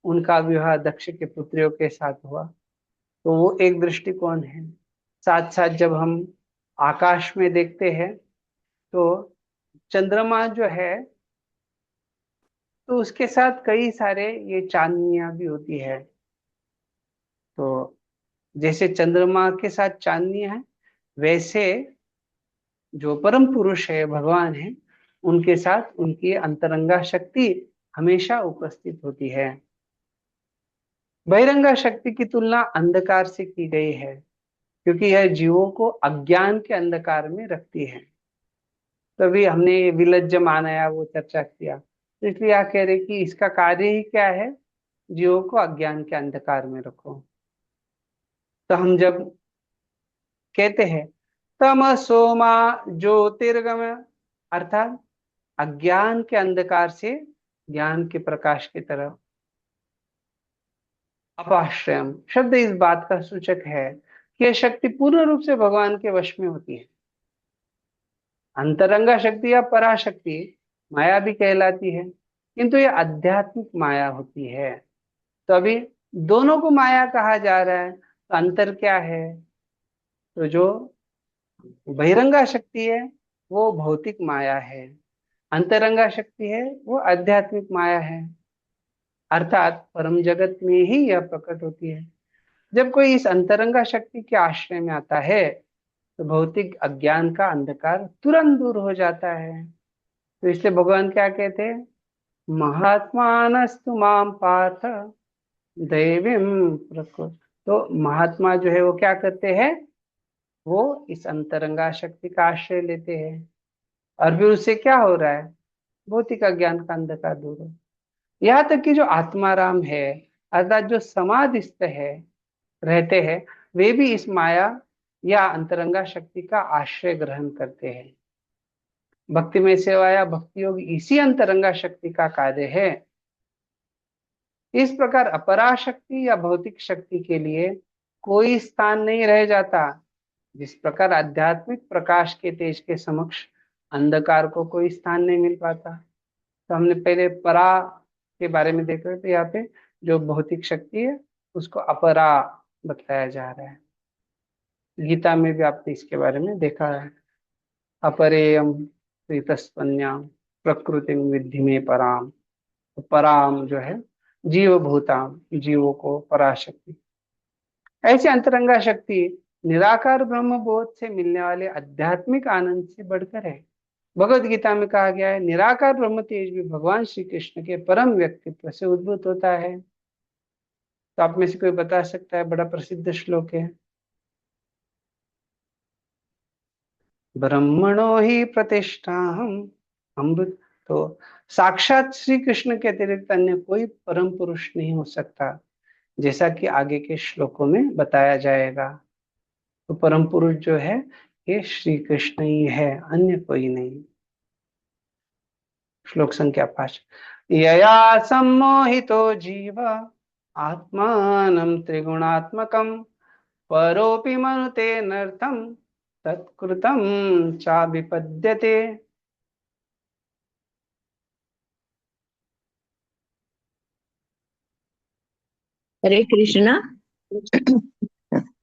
उनका विवाह दक्ष के पुत्रियों के साथ हुआ, तो वो एक दृष्टिकोण है। साथ साथ जब हम आकाश में देखते हैं तो चंद्रमा जो है तो उसके साथ कई सारे ये चांदनियां भी होती है। तो जैसे चंद्रमा के साथ चांदनियां हैं वैसे जो परम पुरुष है भगवान है उनके साथ उनकी अंतरंगा शक्ति हमेशा उपस्थित होती है। बहिरंगा शक्ति की तुलना अंधकार से की गई है क्योंकि यह जीवों को अज्ञान के अंधकार में रखती है। तभी हमने ये विलज्ज मानाया वो चर्चा किया, तो इसलिए आप कह रहे कि इसका कार्य ही क्या है, जीवों को अज्ञान के अंधकार में रखो। तो हम जब कहते हैं तमसोमा ज्योतिर्गम, अर्थात अज्ञान के अंधकार से ज्ञान के प्रकाश की तरफ, अपाश्रयम शब्द इस बात का सूचक है कि यह शक्ति पूर्ण रूप से भगवान के वश में होती है। अंतरंगा शक्ति या पराशक्ति माया भी कहलाती है किंतु यह आध्यात्मिक माया होती है। तो अभी दोनों को माया कहा जा रहा है, तो अंतर क्या है? तो जो बहिरंगा शक्ति है वो भौतिक माया है, अंतरंगा शक्ति है वो आध्यात्मिक माया है, अर्थात परम जगत में ही यह प्रकट होती है। जब कोई इस अंतरंगा शक्ति के आश्रय में आता है तो भौतिक अज्ञान का अंधकार तुरंत दूर हो जाता है। तो इसलिए भगवान क्या कहते हैं, महात्मानस्तु माम पार्थ दैवीम प्रकृति। तो महात्मा जो है वो क्या करते हैं, वो इस अंतरंगा शक्ति का आश्रय लेते हैं और फिर उससे क्या हो रहा है, भौतिक अज्ञान का अंधकार दूर हो। यहाँ तक कि जो आत्माराम है अर्थात जो समाधिस्थ है रहते हैं वे भी इस माया या अंतरंगा शक्ति का आश्रय ग्रहण करते हैं। भक्तिमय सेवा या भक्ति योग इसी अंतरंगा शक्ति का कार्य है। इस प्रकार अपराशक्ति या भौतिक शक्ति के लिए कोई स्थान नहीं रह जाता। जिस प्रकार आध्यात्मिक प्रकाश के तेज के समक्ष अंधकार को कोई स्थान नहीं मिल पाता। तो हमने पहले परा के बारे में देख रहे थे, यहाँ पे जो भौतिक शक्ति है उसको अपरा बताया जा रहा है। गीता में भी आपने इसके बारे में देखा है, अपरेयम प्रीतस्पन्याम प्रकृति विद्धि में पराम। तो पराम जो है जीव भूताम, जीवों को पराशक्ति। ऐसी अंतरंगा शक्ति निराकार ब्रह्म बोध से मिलने वाले आध्यात्मिक आनंद से बढ़कर है। भगवत गीता में कहा गया है निराकार ब्रह्म तेज भी भगवान श्री कृष्ण के परम व्यक्तित्व से उद्भूत होता है। तो आप में से कोई बता सकता है, बड़ा प्रसिद्ध श्लोक है, ब्रह्मणो ही प्रतिष्ठाहम अमृत। तो साक्षात श्री कृष्ण के अतिरिक्त अन्य कोई परम पुरुष नहीं हो सकता, जैसा कि आगे के श्लोकों में बताया जाएगा। तो परम पुरुष जो है ये श्री कृष्ण ही है, अन्य कोई नहीं। श्लोक संख्या 5, यया सम्मोहितो जीव आत्मानं त्रिगुणात्मकं परोपि मनुते नर्थम तत्कृतं चाभिपद्यते। हरे कृष्णा।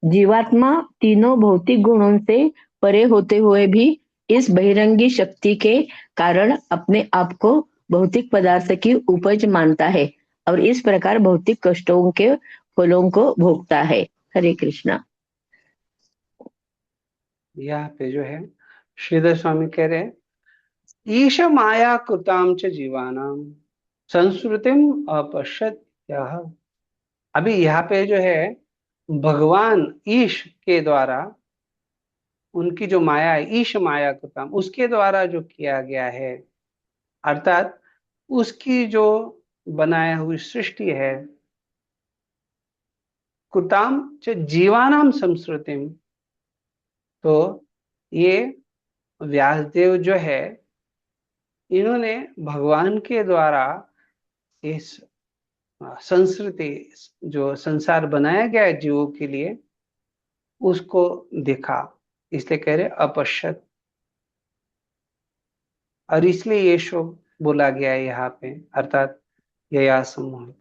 जीवात्मा तीनों भौतिक गुणों से परे होते हुए भी इस बहिरंगी शक्ति के कारण अपने आप को भौतिक पदार्थ की उपज मानता है और इस प्रकार भौतिक कष्टों के फलों को भोगता है। हरे कृष्णा। यहाँ पे जो है श्रीधर स्वामी कह रहे हैं, ईश माया कृताम च जीवानाम संस्कृतिम अपश्यत यह। अभी यहाँ पे जो है भगवान ईश के द्वारा, उनकी जो माया है, ईश माया कृताम, उसके द्वारा जो किया गया है, अर्थात उसकी जो बनाया हुई सृष्टि है, कृताम च जीवानाम संस्कृतिम, तो ये व्यासदेव जो है, इन्होंने भगवान के द्वारा इस संस्कृति, जो संसार बनाया गया है जीवों के लिए, उसको देखा, इसलिए कह रहे अपश्यत। और इसलिए ये शोक बोला गया है यहाँ पे, अर्थात यया सम्मोहित।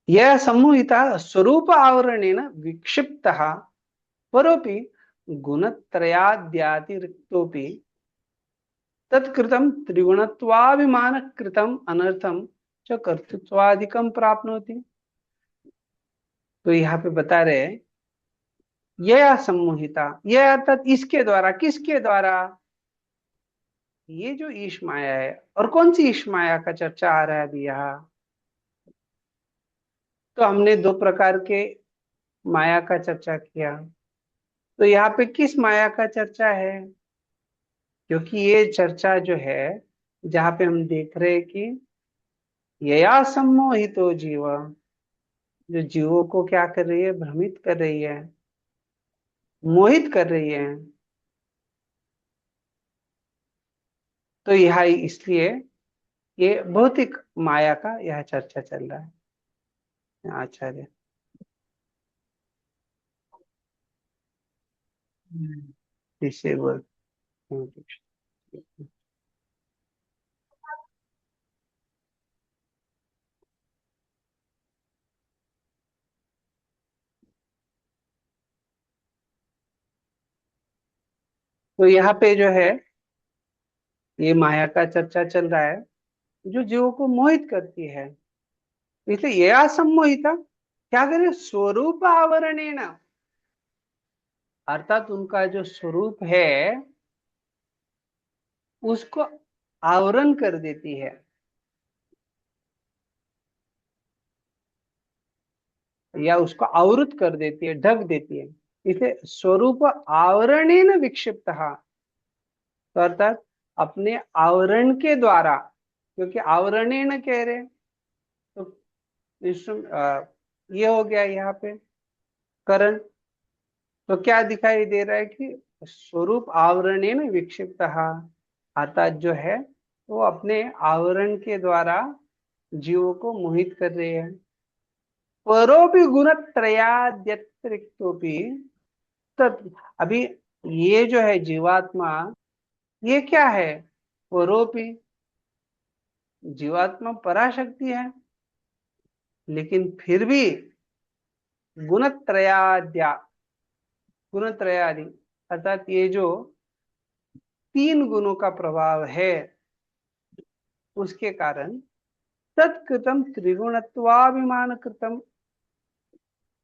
यह सम्मोहिता स्वरूप आवरणेन विक्षिप्तः परोपि गुणत्रयाद्यातिरिक्तोपि तत्कृतं त्रिगुणत्वाभिमान कृतम अनर्थम च कर्तृत्वादिकम प्राप्नोति। तो यहाँ पे बता रहे हैं, यह सम्मोहिता, यह अर्थात इसके द्वारा, किसके द्वारा, ये जो ईश माया है। और कौन सी ईश माया का चर्चा आ रहा है अभी यहाँ? तो हमने दो प्रकार के माया का चर्चा किया, तो यहाँ पे किस माया का चर्चा है? क्योंकि ये चर्चा जो है, जहाँ पे हम देख रहे हैं कि यया सम्मोहितो जीव, जो जीवों को क्या कर रही है, भ्रमित कर रही है, मोहित कर रही है। तो यह इसलिए ये भौतिक माया का यह चर्चा चल रहा है। आचार्य डिसेबल। तो यहाँ पे जो है ये माया का चर्चा चल रहा है, जो जीवों को मोहित करती है। इसलिए ये असम्मोहिता क्या करे, स्वरूप आवरणेन, अर्थात उनका जो स्वरूप है उसको आवरण कर देती है, या उसको आवृत कर देती है, ढक देती है। इसलिए स्वरूप आवरणेन विक्षिप्त, तो अर्थात अपने आवरण के द्वारा, क्योंकि आवरणेन कह रहे, तो ये हो गया यहाँ पे करण। तो क्या दिखाई दे रहा है कि स्वरूप आवरणेन विक्षिप्त, अर्थात जो है वो अपने आवरण के द्वारा जीवों को मोहित कर रहे हैं। परोपि गुणत्रयाद्यतिरिक्तोपि तत्, अभी ये जो है जीवात्मा, ये क्या है, परोपि, जीवात्मा पराशक्ति है, लेकिन फिर भी गुणत्रयाद्या, गुणत्रयादि, अर्थात ये जो तीन गुणों का प्रभाव है, उसके कारण तत्कृतम त्रिगुणत्वाभिमान कृतम,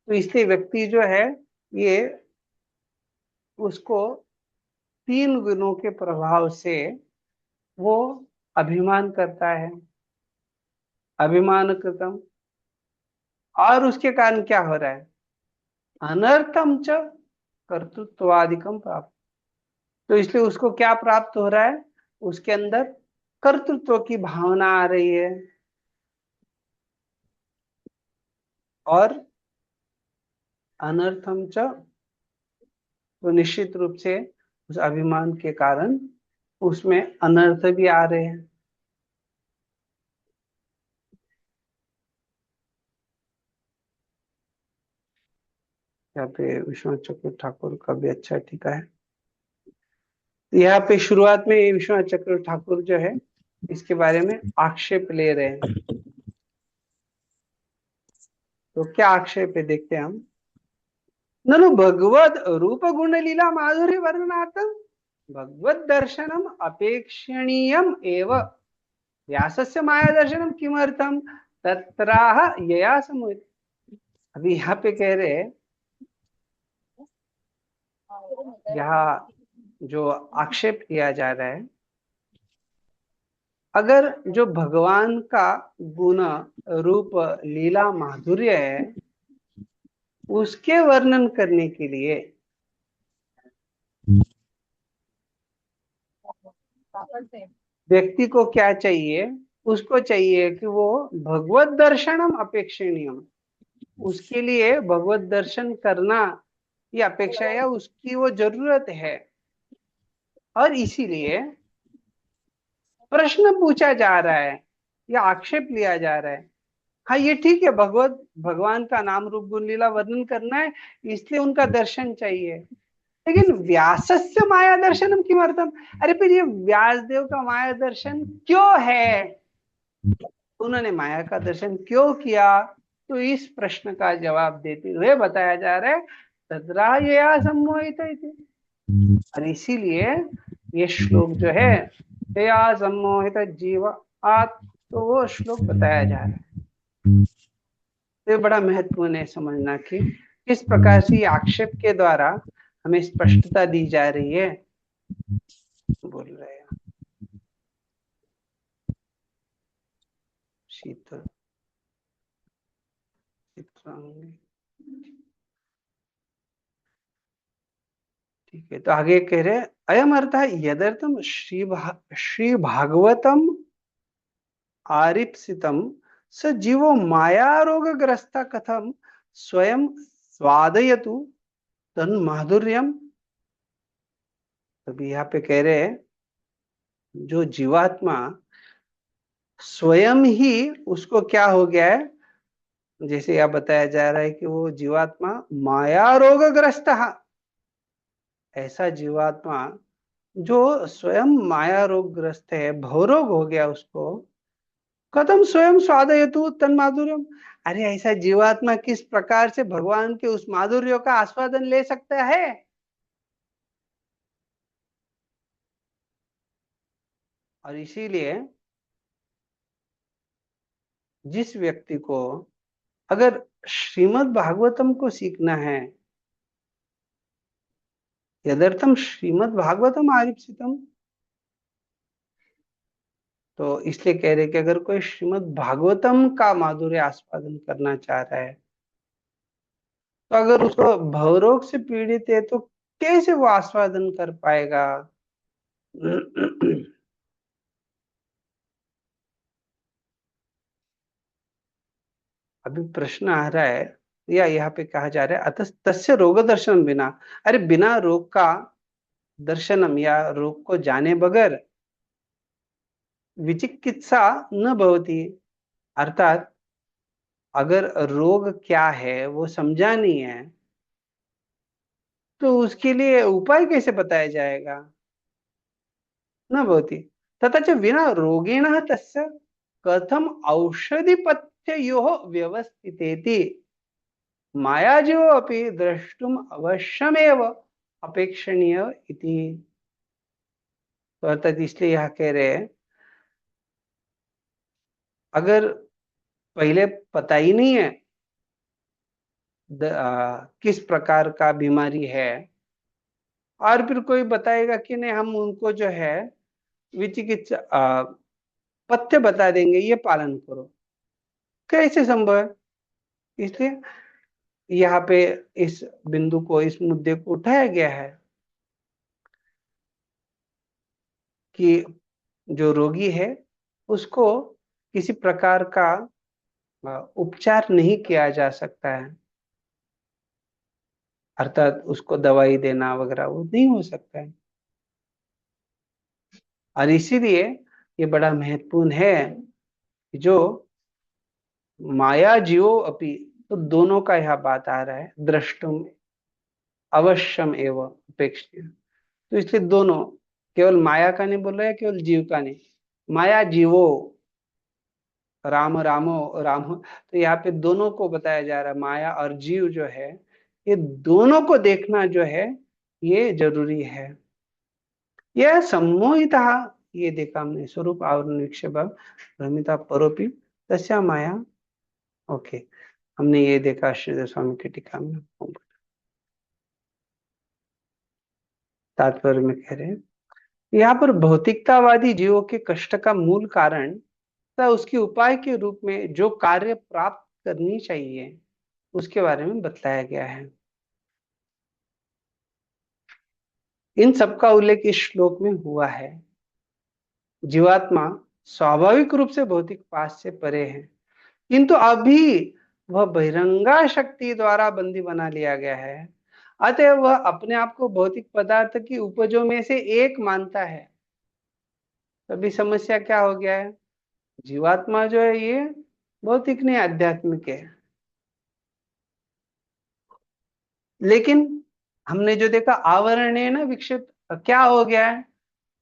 तो इसलिए व्यक्ति जो है ये उसको तीन गुणों के प्रभाव से वो अभिमान करता है, अभिमान कृतम। और उसके कारण क्या हो रहा है, अनर्थम च कर्तृत्वादिकम प्राप्त, तो इसलिए उसको क्या प्राप्त हो रहा है, उसके अंदर कर्तृत्व की भावना आ रही है, और अनर्थम च, तो निश्चित रूप से उस अभिमान के कारण उसमें अनर्थ भी आ रहे हैं। यहाँ पे विश्वनाथ चक्र ठाकुर का भी अच्छा टीका है। यहाँ पे शुरुआत में विश्वनाथ चक्र ठाकुर जो है इसके बारे में आक्षेप ले रहे हैं तो क्या आक्षेप है देखते हैं हम। ननु भगवद रूप गुण लीला माधुर्य वर्णनार्थम भगवद दर्शनम अपेक्षणीयम एव व्यासस्य माया दर्शनम किमर्थम तत्राह यया समुचित। अभी यहाँ पे कह रहे हैं, यहाँ जो आक्षेप किया जा रहा है, अगर जो भगवान का गुण रूप लीला माधुर्य है उसके वर्णन करने के लिए व्यक्ति को क्या चाहिए, उसको चाहिए कि वो भगवत दर्शनम अपेक्षणीयम, उसके लिए भगवत दर्शन करना ये अपेक्षा है, उसकी वो जरूरत है। और इसीलिए प्रश्न पूछा जा रहा है या आक्षेप लिया जा रहा है। हाँ ये ठीक है, भगवान का नाम रूप गुण लीला वर्णन करना है इसलिए उनका दर्शन चाहिए, लेकिन व्यासस्य माया दर्शनम किमर्थम, अरे फिर ये व्यास देव का माया दर्शन क्यों है, उन्होंने माया का दर्शन क्यों किया। तो इस प्रश्न का जवाब देते हुए बताया जा रहा है तद्रा यया सम्मोहित इति। और इसीलिए ये श्लोक जो है यया सम्मोहित जीव आत, तो वो श्लोक बताया जा रहा है। तो ये बड़ा महत्वपूर्ण है समझना कि किस प्रकार से ये आक्षेप के द्वारा हमें स्पष्टता दी जा रही है। बोल रहे हैं शीतल चित्रांगी, ठीक है। तो आगे कह रहे अयम अर्थ यदर्थम श्री भागवतम आरिप्सितम स जीवो माया रोगग्रस्त कथम स्वयं स्वादयतु तन माधुर्यम। तभी यहाँ पे कह रहे हैं जो जीवात्मा स्वयं ही उसको क्या हो गया है, जैसे यह बताया जा रहा है कि वो जीवात्मा माया रोगग्रस्त है, ऐसा जीवात्मा जो स्वयं माया रोगग्रस्त है, भवरोग हो गया उसको, कथम स्वयं स्वादयतु तन माधुर्यम, अरे ऐसा जीवात्मा किस प्रकार से भगवान के उस माधुर्य का आस्वादन ले सकता है। और इसीलिए जिस व्यक्ति को अगर श्रीमद् भागवतम को सीखना है, यदर्थम श्रीमद् भागवतम आरिप्सितम, तो इसलिए कह रहे कि अगर कोई श्रीमद् भागवतम का माधुर्य आस्वादन करना चाह रहा है, तो अगर उसको भवरोग से पीड़ित है तो कैसे वो आस्वादन कर पाएगा। अभी प्रश्न आ रहा है या यहाँ पे कहा जा रहा है अतः तस्य रोग दर्शन बिना, अरे बिना रोग का दर्शनम या रोग को जाने बगैर विचिकित्सा न भवती, अर्थात अगर रोग क्या है वो समझा नहीं है तो उसके लिए उपाय कैसे बताया जाएगा, न भवती। तथा च विना रोगेण तस्य कथम औषधिपथ्ययोः व्यवस्थितेति मायाजीव अपि द्रष्टुम अवश्यमेव अपेक्षणीय इति। तो अर्थात इसलिए यह कह रहे हैं अगर पहले पता ही नहीं है किस प्रकार का बीमारी है और फिर कोई बताएगा कि नहीं हम उनको जो है विचिकित्सा पथ्य बता देंगे ये पालन करो, कैसे संभव है। इसलिए यहाँ पे इस बिंदु को, इस मुद्दे को उठाया गया है कि जो रोगी है उसको किसी प्रकार का उपचार नहीं किया जा सकता है, अर्थात उसको दवाई देना वगैरह वो नहीं हो सकता है। और इसीलिए ये बड़ा महत्वपूर्ण है कि जो माया जीवो अपि, तो दोनों का यह बात आ रहा है, द्रष्टुम अवश्यम एवं अपेक्षित, तो इसलिए दोनों, केवल माया का नहीं बोल रहा है, केवल जीव का नहीं, माया जीवो राम रामो राम, तो यहाँ पे दोनों को बताया जा रहा है, माया और जीव जो है ये दोनों को देखना जो है ये जरूरी है। यह सम्मोहिता, ये देखा हमने, स्वरूप आवरण विक्षेप भ्रमिता परोपी तस्या माया। ओके, हमने ये देखा श्रीधर स्वामी की टीका में। तात्पर्य में कह रहे हैं यहाँ पर भौतिकतावादी जीवों के कष्ट का मूल कारण तथा उसके उपाय के रूप में जो कार्य प्राप्त करनी चाहिए उसके बारे में बतलाया गया है। इन सबका उल्लेख इस श्लोक में हुआ है। जीवात्मा स्वाभाविक रूप से भौतिक पास से परे है, किंतु अभी वह बहिरंगा शक्ति द्वारा बंदी बना लिया गया है, अतः वह अपने आप को भौतिक पदार्थ की उपजों में से एक मानता है। अभी समस्या क्या हो गया है, जीवात्मा जो है ये भौतिक नहीं आध्यात्मिक है। लेकिन हमने जो देखा आवरण है ना विक्षिप्त, क्या हो गया है,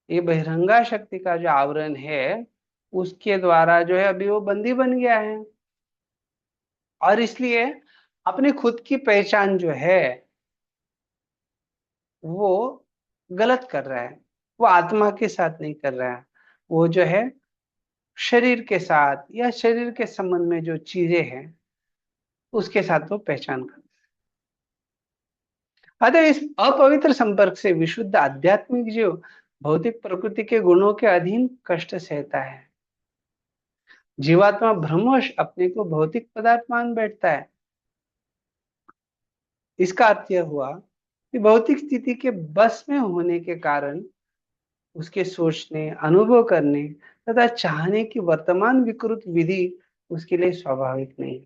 ये बहिरंगा शक्ति का जो आवरण है उसके द्वारा जो है अभी वो बंदी बन गया है, और इसलिए अपनी खुद की पहचान जो है वो गलत कर रहा है। वो आत्मा के साथ नहीं कर रहा है, वो जो है शरीर के साथ या शरीर के संबंध में जो चीजें हैं उसके साथ वो पहचान कर। अतः इस अपवित्र संपर्क से विशुद्ध आध्यात्मिक जीव भौतिक प्रकृति के गुणों के अधीन कष्ट सहता है। जीवात्मा भ्रमवश अपने को भौतिक पदार्थ मान बैठता है। इसका अर्थ यह हुआ कि भौतिक स्थिति के बस में होने के कारण उसके सोचने, अनुभव करने तथा चाहने की वर्तमान विकृत विधि उसके लिए स्वाभाविक नहीं है।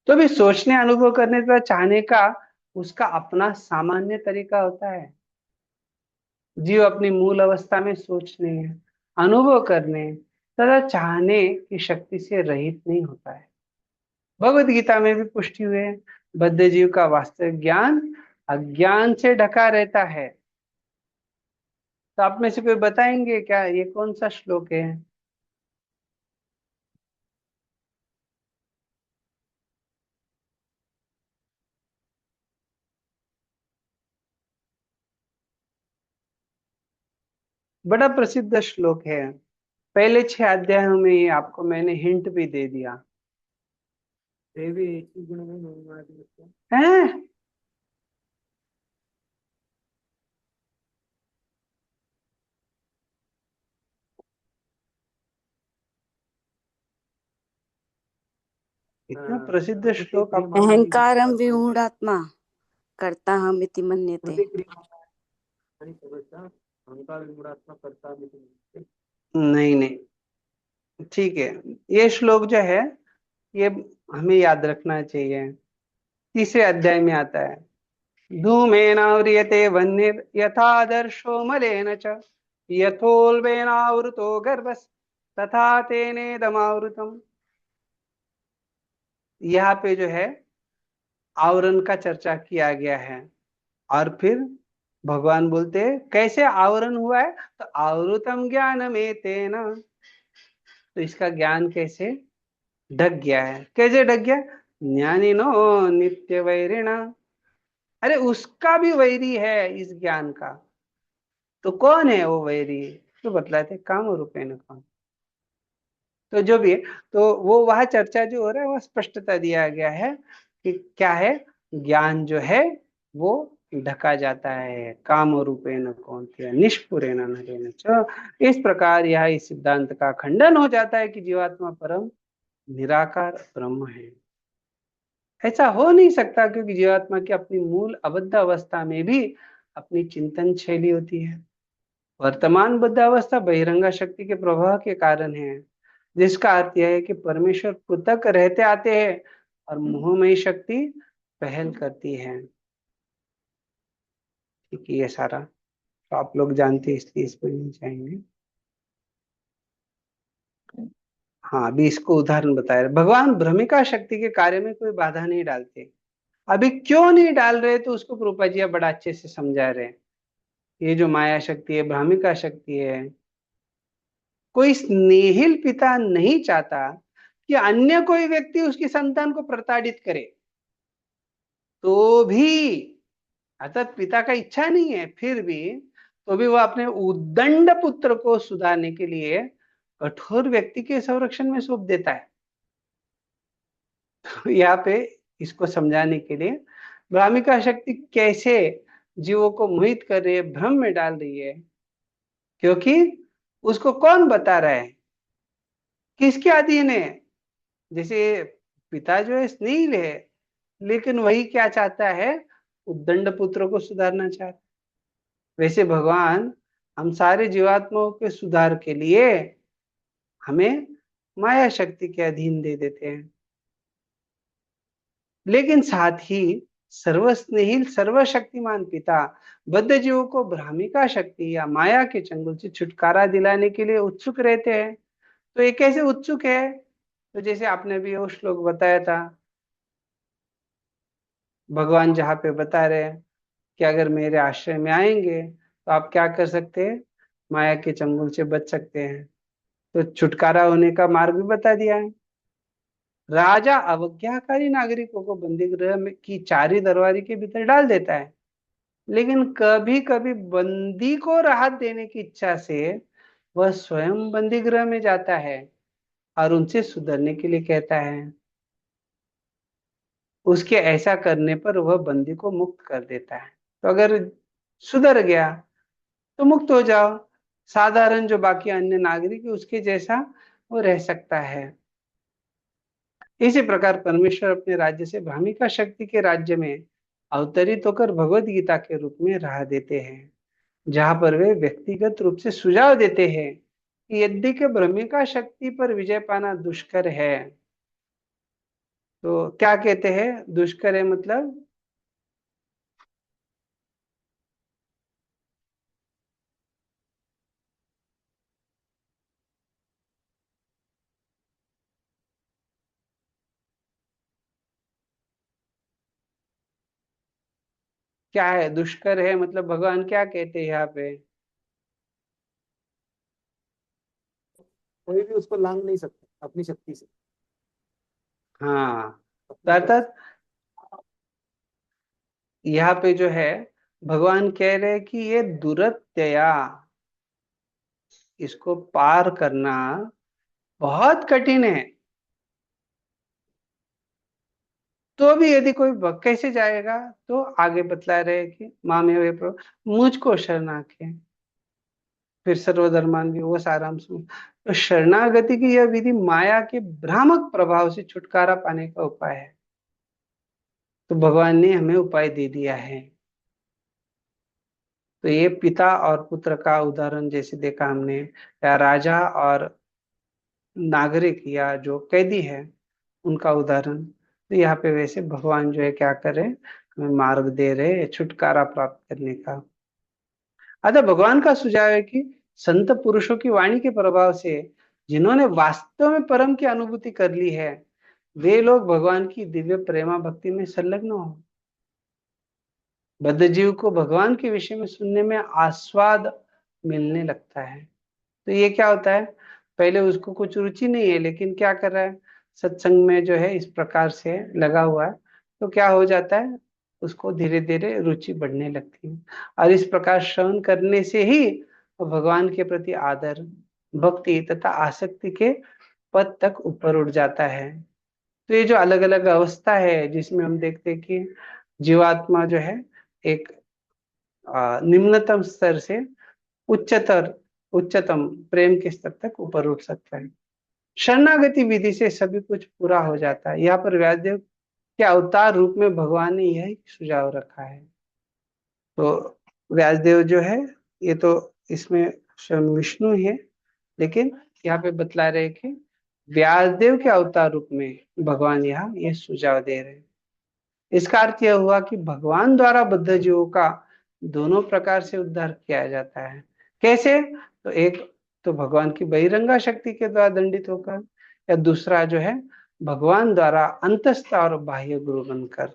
तो भी सोचने, अनुभव करने तथा चाहने का उसका अपना सामान्य तरीका होता है। जीव अपनी मूल अवस्था में सोचने, अनुभव करने तथा चाहने की शक्ति से रहित नहीं होता है। भगवत गीता में भी पुष्टि हुई है, बद्ध जीव का वास्तविक ज्ञान अज्ञान से ढका रहता है। तो आप में से कोई बताएंगे क्या ये कौन सा श्लोक है? बड़ा प्रसिद्ध श्लोक है, पहले 6 अध्यायों में ही आपको मैंने हिंट भी दे दिया देवी एक ही गुण में महिमा है। इतना प्रसिद्ध श्लोक आप अहंकारं विमूढात्मा कर्ता हम इति मन्यते। अहंकार विमूढ़ात्मा करता भी नहीं नहीं, ठीक है, ये श्लोक जो है ये हमें याद रखना चाहिए। तीसरे अध्याय में आता है, धूमेनाव्रियते वह्निर् यथादर्शो मलेन च यथोल्बेनावृतो गर्भस् तथा तेनेदमावृतम्। यहाँ पे जो है आवरण का चर्चा किया गया है, और फिर भगवान बोलते हैं कैसे आवरण हुआ है, तो आवृतम ज्ञान में तेना, तो इसका ज्ञान कैसे ढक गया है। कैसे ढक गया? ज्ञानिनो नित्य वैरिणा, अरे उसका भी वैरी है इस ज्ञान का। तो कौन है वो वैरी? तो बतलाते काम रूपेण कौन। तो जो भी है, तो वो वह चर्चा जो हो रहा है वह स्पष्टता दिया गया है कि क्या है, ज्ञान जो है वो ढका जाता है, काम रूपेण कौन निष्पुरेण नरेण च। इस प्रकार यह इस सिद्धांत का खंडन हो जाता है कि जीवात्मा परम निराकार ब्रह्म है। ऐसा हो नहीं सकता, क्योंकि जीवात्मा की अपनी मूल अबद्ध अवस्था में भी अपनी चिंतन शैली होती है। वर्तमान बद्ध अवस्था बहिरंगा शक्ति के प्रभाव के कारण है, जिसका अर्थ यह है कि परमेश्वर पृथक रहते आते हैं और मोहमयी शक्ति पहल करती है। ठीक है, ये सारा तो आप लोग जानते हैं, इसलिए इसमें नहीं जाएंगे। हाँ, अभी इसको उदाहरण बताया, भगवान भ्रमिका शक्ति के कार्य में कोई बाधा नहीं डालते। अभी क्यों नहीं डाल रहे, तो उसको प्रभुपाद जी बड़ा अच्छे से समझा रहे हैं। ये जो माया शक्ति है, भ्रामिका शक्ति है, कोई स्नेहिल पिता नहीं चाहता कि अन्य कोई व्यक्ति उसकी संतान को प्रताड़ित करे, तो भी अर्थात पिता का इच्छा नहीं है, फिर भी तो भी वो अपने उद्दंड पुत्र को सुधारने के लिए कठोर व्यक्ति के संरक्षण में सौंप देता है। तो यहाँ पे इसको समझाने के लिए भ्रामिका शक्ति कैसे जीवों को मोहित कर रही है, भ्रम में डाल रही है, क्योंकि उसको कौन बता रहा है, किसके अधीन है। जैसे पिता जो है स्नेहिल है, लेकिन वही क्या चाहता है, उद्दंड पुत्र को सुधारना चाहता है। वैसे भगवान हम सारे जीवात्माओं के सुधार के लिए हमें माया शक्ति के अधीन दे देते हैं, लेकिन साथ ही सर्वस्नेहिल सर्वशक्तिमान पिता बद्ध जीवों को भ्रामिका शक्ति या माया के चंगुल से छुटकारा दिलाने के लिए उत्सुक रहते हैं। तो ये कैसे उत्सुक है, तो जैसे आपने भी वो श्लोक बताया था, भगवान जहाँ पे बता रहे हैं कि अगर मेरे आश्रय में आएंगे तो आप क्या कर सकते हैं, माया के चंगुल से बच सकते हैं। तो छुटकारा होने का मार्ग भी बता दिया है। राजा अवज्ञाकारी नागरिकों को बंदी गृह में की चारी दरबारी के भीतर डाल देता है, लेकिन कभी कभी बंदी को राहत देने की इच्छा से वह स्वयं बंदी गृह में जाता है और उनसे सुधरने के लिए कहता है। उसके ऐसा करने पर वह बंदी को मुक्त कर देता है। तो अगर सुधर गया तो मुक्त हो जाओ, साधारण जो बाकी अन्य नागरिक है उसके जैसा वो रह सकता है। इसी प्रकार परमेश्वर अपने राज्य से भ्रामिका शक्ति के राज्य में अवतरित होकर भगवत गीता के रूप में राह देते हैं, जहां पर वे व्यक्तिगत रूप से सुझाव देते हैं कि यदि के भ्रमिका शक्ति पर विजय पाना दुष्कर है। तो क्या कहते हैं दुष्कर है, मतलब क्या है दुष्कर है, मतलब भगवान क्या कहते हैं यहाँ पे, कोई भी उसको लांग नहीं सकता अपनी शक्ति से, हाँ। तो अपनी तरफ से। अर्थात यहाँ पे जो है भगवान कह रहे हैं कि ये दुरत्यया, इसको पार करना बहुत कठिन है। तो भी यदि कोई कैसे जाएगा, तो आगे बतला रहे हैं कि मामे वे प्रभु मुझको शरणाखे फिर सर्वधर्मान भी वो सारांश में। तो शरणागति की यह विधि माया के भ्रामक प्रभाव से छुटकारा पाने का उपाय है। तो भगवान ने हमें उपाय दे दिया है। तो ये पिता और पुत्र का उदाहरण जैसे देखा हमने, या राजा और नागरिक या जो कैदी है उनका उदाहरण, तो यहाँ पे वैसे भगवान जो है क्या करे, हमें मार्ग दे रहे हैं छुटकारा प्राप्त करने का। अतः भगवान का सुझाव है कि संत पुरुषों की वाणी के प्रभाव से जिन्होंने वास्तव में परम की अनुभूति कर ली है, वे लोग भगवान की दिव्य प्रेमा भक्ति में संलग्न हो। बद्ध जीव को भगवान के विषय में सुनने में आस्वाद मिलने लगता है। तो ये क्या होता है, पहले उसको कुछ रुचि नहीं है, लेकिन क्या कर रहा है, सत्संग में जो है इस प्रकार से लगा हुआ है, तो क्या हो जाता है, उसको धीरे धीरे रुचि बढ़ने लगती है। और इस प्रकार श्रवण करने से ही भगवान के प्रति आदर, भक्ति तथा आसक्ति के पद तक ऊपर उठ जाता है। तो ये जो अलग अलग अवस्था है जिसमें हम देखते हैं कि जीवात्मा जो है एक निम्नतम स्तर से उच्चतम प्रेम के स्तर तक ऊपर उठ सकता है। शरणागति विधि से सभी कुछ पूरा हो जाता है। यहाँ पर व्यासदेव के अवतार रूप में भगवान ने यही सुझाव रखा है। तो व्यासदेव जो है ये तो इसमें स्वयं विष्णु है, लेकिन यहाँ पे बतला रहे कि व्यासदेव के अवतार रूप में भगवान यहाँ ये सुझाव दे रहे हैं। इसका अर्थ यह हुआ कि भगवान द्वारा बद्ध जीवों का दोनों प्रकार से उद्धार किया जाता है। कैसे, तो एक तो भगवान की बहिरंगा शक्ति के द्वारा दंडित होकर, या दूसरा जो है भगवान द्वारा अंतस्थ और बाह्य गुरु बनकर।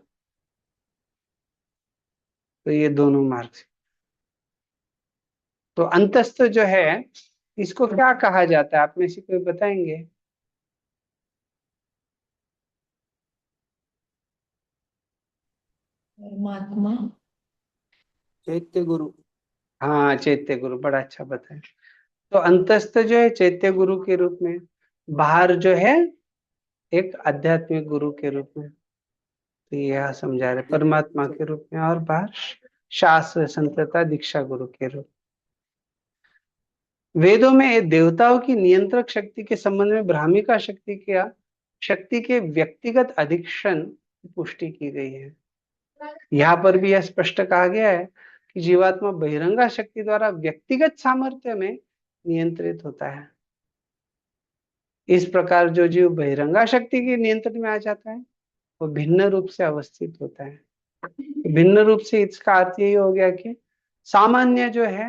तो ये दोनों मार्ग से, तो अंतस्थ जो है इसको क्या कहा जाता है, आप में से कोई बताएंगे? परमात्मा। चैत्य गुरु। हाँ, चैत्य गुरु, बड़ा अच्छा बताया। तो अंतस्थ जो है चैत्य गुरु के रूप में, बाहर जो है एक आध्यात्मिक गुरु के रूप में, तो यह समझा रहे परमात्मा के रूप में, और बाहर शास्त्र संतता दीक्षा गुरु के रूप। वेदों में देवताओं की नियंत्रक शक्ति के संबंध में ब्राह्मिका शक्ति के व्यक्तिगत अधिक्षण की पुष्टि की गई है। यहाँ पर भी यह स्पष्ट कहा गया है कि जीवात्मा बहिरंगा शक्ति द्वारा व्यक्तिगत सामर्थ्य में नियंत्रित होता है। इस प्रकार जो जीव बहिरंगा शक्ति के नियंत्रण में आ जाता है वो भिन्न रूप से अवस्थित होता है। भिन्न रूप से इसका अर्थ यही हो गया कि सामान्य जो है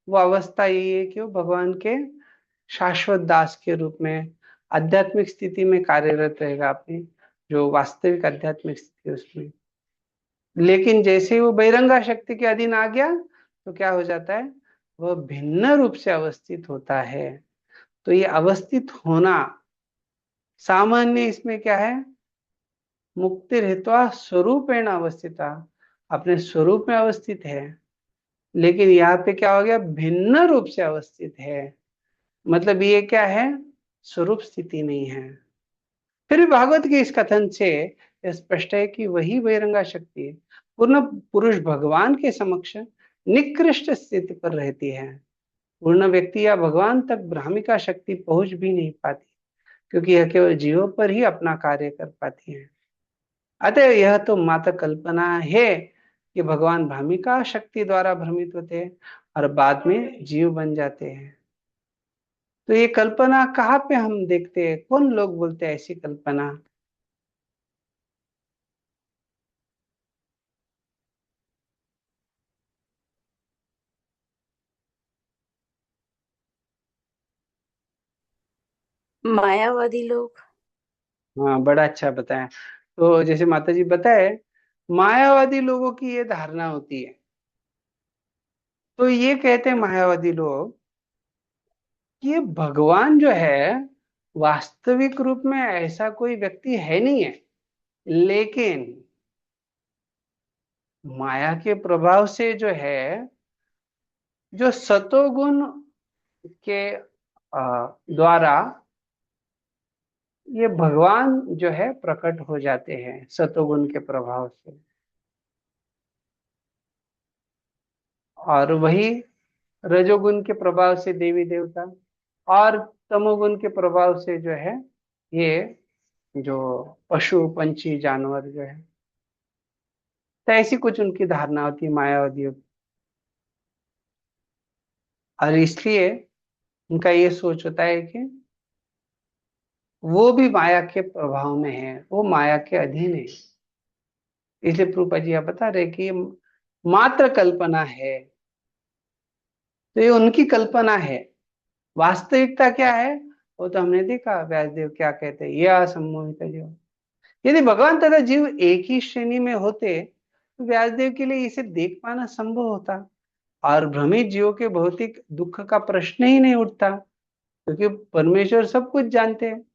वो अवस्था यही है कि वो भगवान के शाश्वत दास के रूप में आध्यात्मिक स्थिति में कार्यरत रहेगा, अपनी जो वास्तविक आध्यात्मिक स्थिति है उसमें। लेकिन जैसे ही वो बहिरंगा शक्ति के अधीन आ गया तो क्या हो जाता है, वह भिन्न रूप से अवस्थित होता है। तो ये अवस्थित होना सामान्य, इसमें क्या है, मुक्ति हेतु स्वरूपेण अवस्थिता, अपने स्वरूप में अवस्थित है। लेकिन यहाँ पे क्या हो गया, भिन्न रूप से अवस्थित है, मतलब ये क्या है, स्वरूप स्थिति नहीं है। फिर भी भागवत के इस कथन से यह स्पष्ट है कि वही बहिरंगा शक्ति पूर्ण पुरुष भगवान के समक्ष निकृष्ट स्थिति पर रहती है। पूर्ण व्यक्ति या भगवान तक ब्राह्मिका शक्ति पहुंच भी नहीं पाती, क्योंकि यह केवल जीवों पर ही अपना कार्य कर पाती है। अतः यह तो मात्र कल्पना है कि भगवान भ्रामिका शक्ति द्वारा भ्रमित होते हैं और बाद में जीव बन जाते हैं। तो ये कल्पना कहाँ पे हम देखते हैं, कौन लोग बोलते हैं ऐसी कल्पना? मायावादी लोग। हाँ, बड़ा अच्छा बताया। तो जैसे माता जी बताए, मायावादी लोगों की ये धारणा होती है। तो ये कहते हैं मायावादी लोग कि ये भगवान जो है वास्तविक रूप में ऐसा कोई व्यक्ति है नहीं है, लेकिन माया के प्रभाव से जो है, जो सतोगुण के द्वारा ये भगवान जो है प्रकट हो जाते हैं सतोगुण के प्रभाव से, और वही रजोगुण के प्रभाव से देवी देवता, और तमोगुण के प्रभाव से जो है ये जो पशु पंछी जानवर जो है। तो ऐसी कुछ उनकी धारणा होती है मायावादियों की, और इसलिए उनका ये सोच होता है कि वो भी माया के प्रभाव में है, वो माया के अधीन है। इसलिए प्रभुपा जी आप बता रहे कि ये मात्र कल्पना है। तो ये उनकी कल्पना है, वास्तविकता क्या है वो तो हमने देखा। व्यासदेव क्या कहते हैं, ये असम्मोहित जीव। यदि भगवान तथा जीव एक ही श्रेणी में होते तो व्यासदेव के लिए इसे देख पाना संभव होता, और भ्रमित जीवों के भौतिक दुख का प्रश्न ही नहीं उठता, क्योंकि परमेश्वर सब कुछ जानते हैं।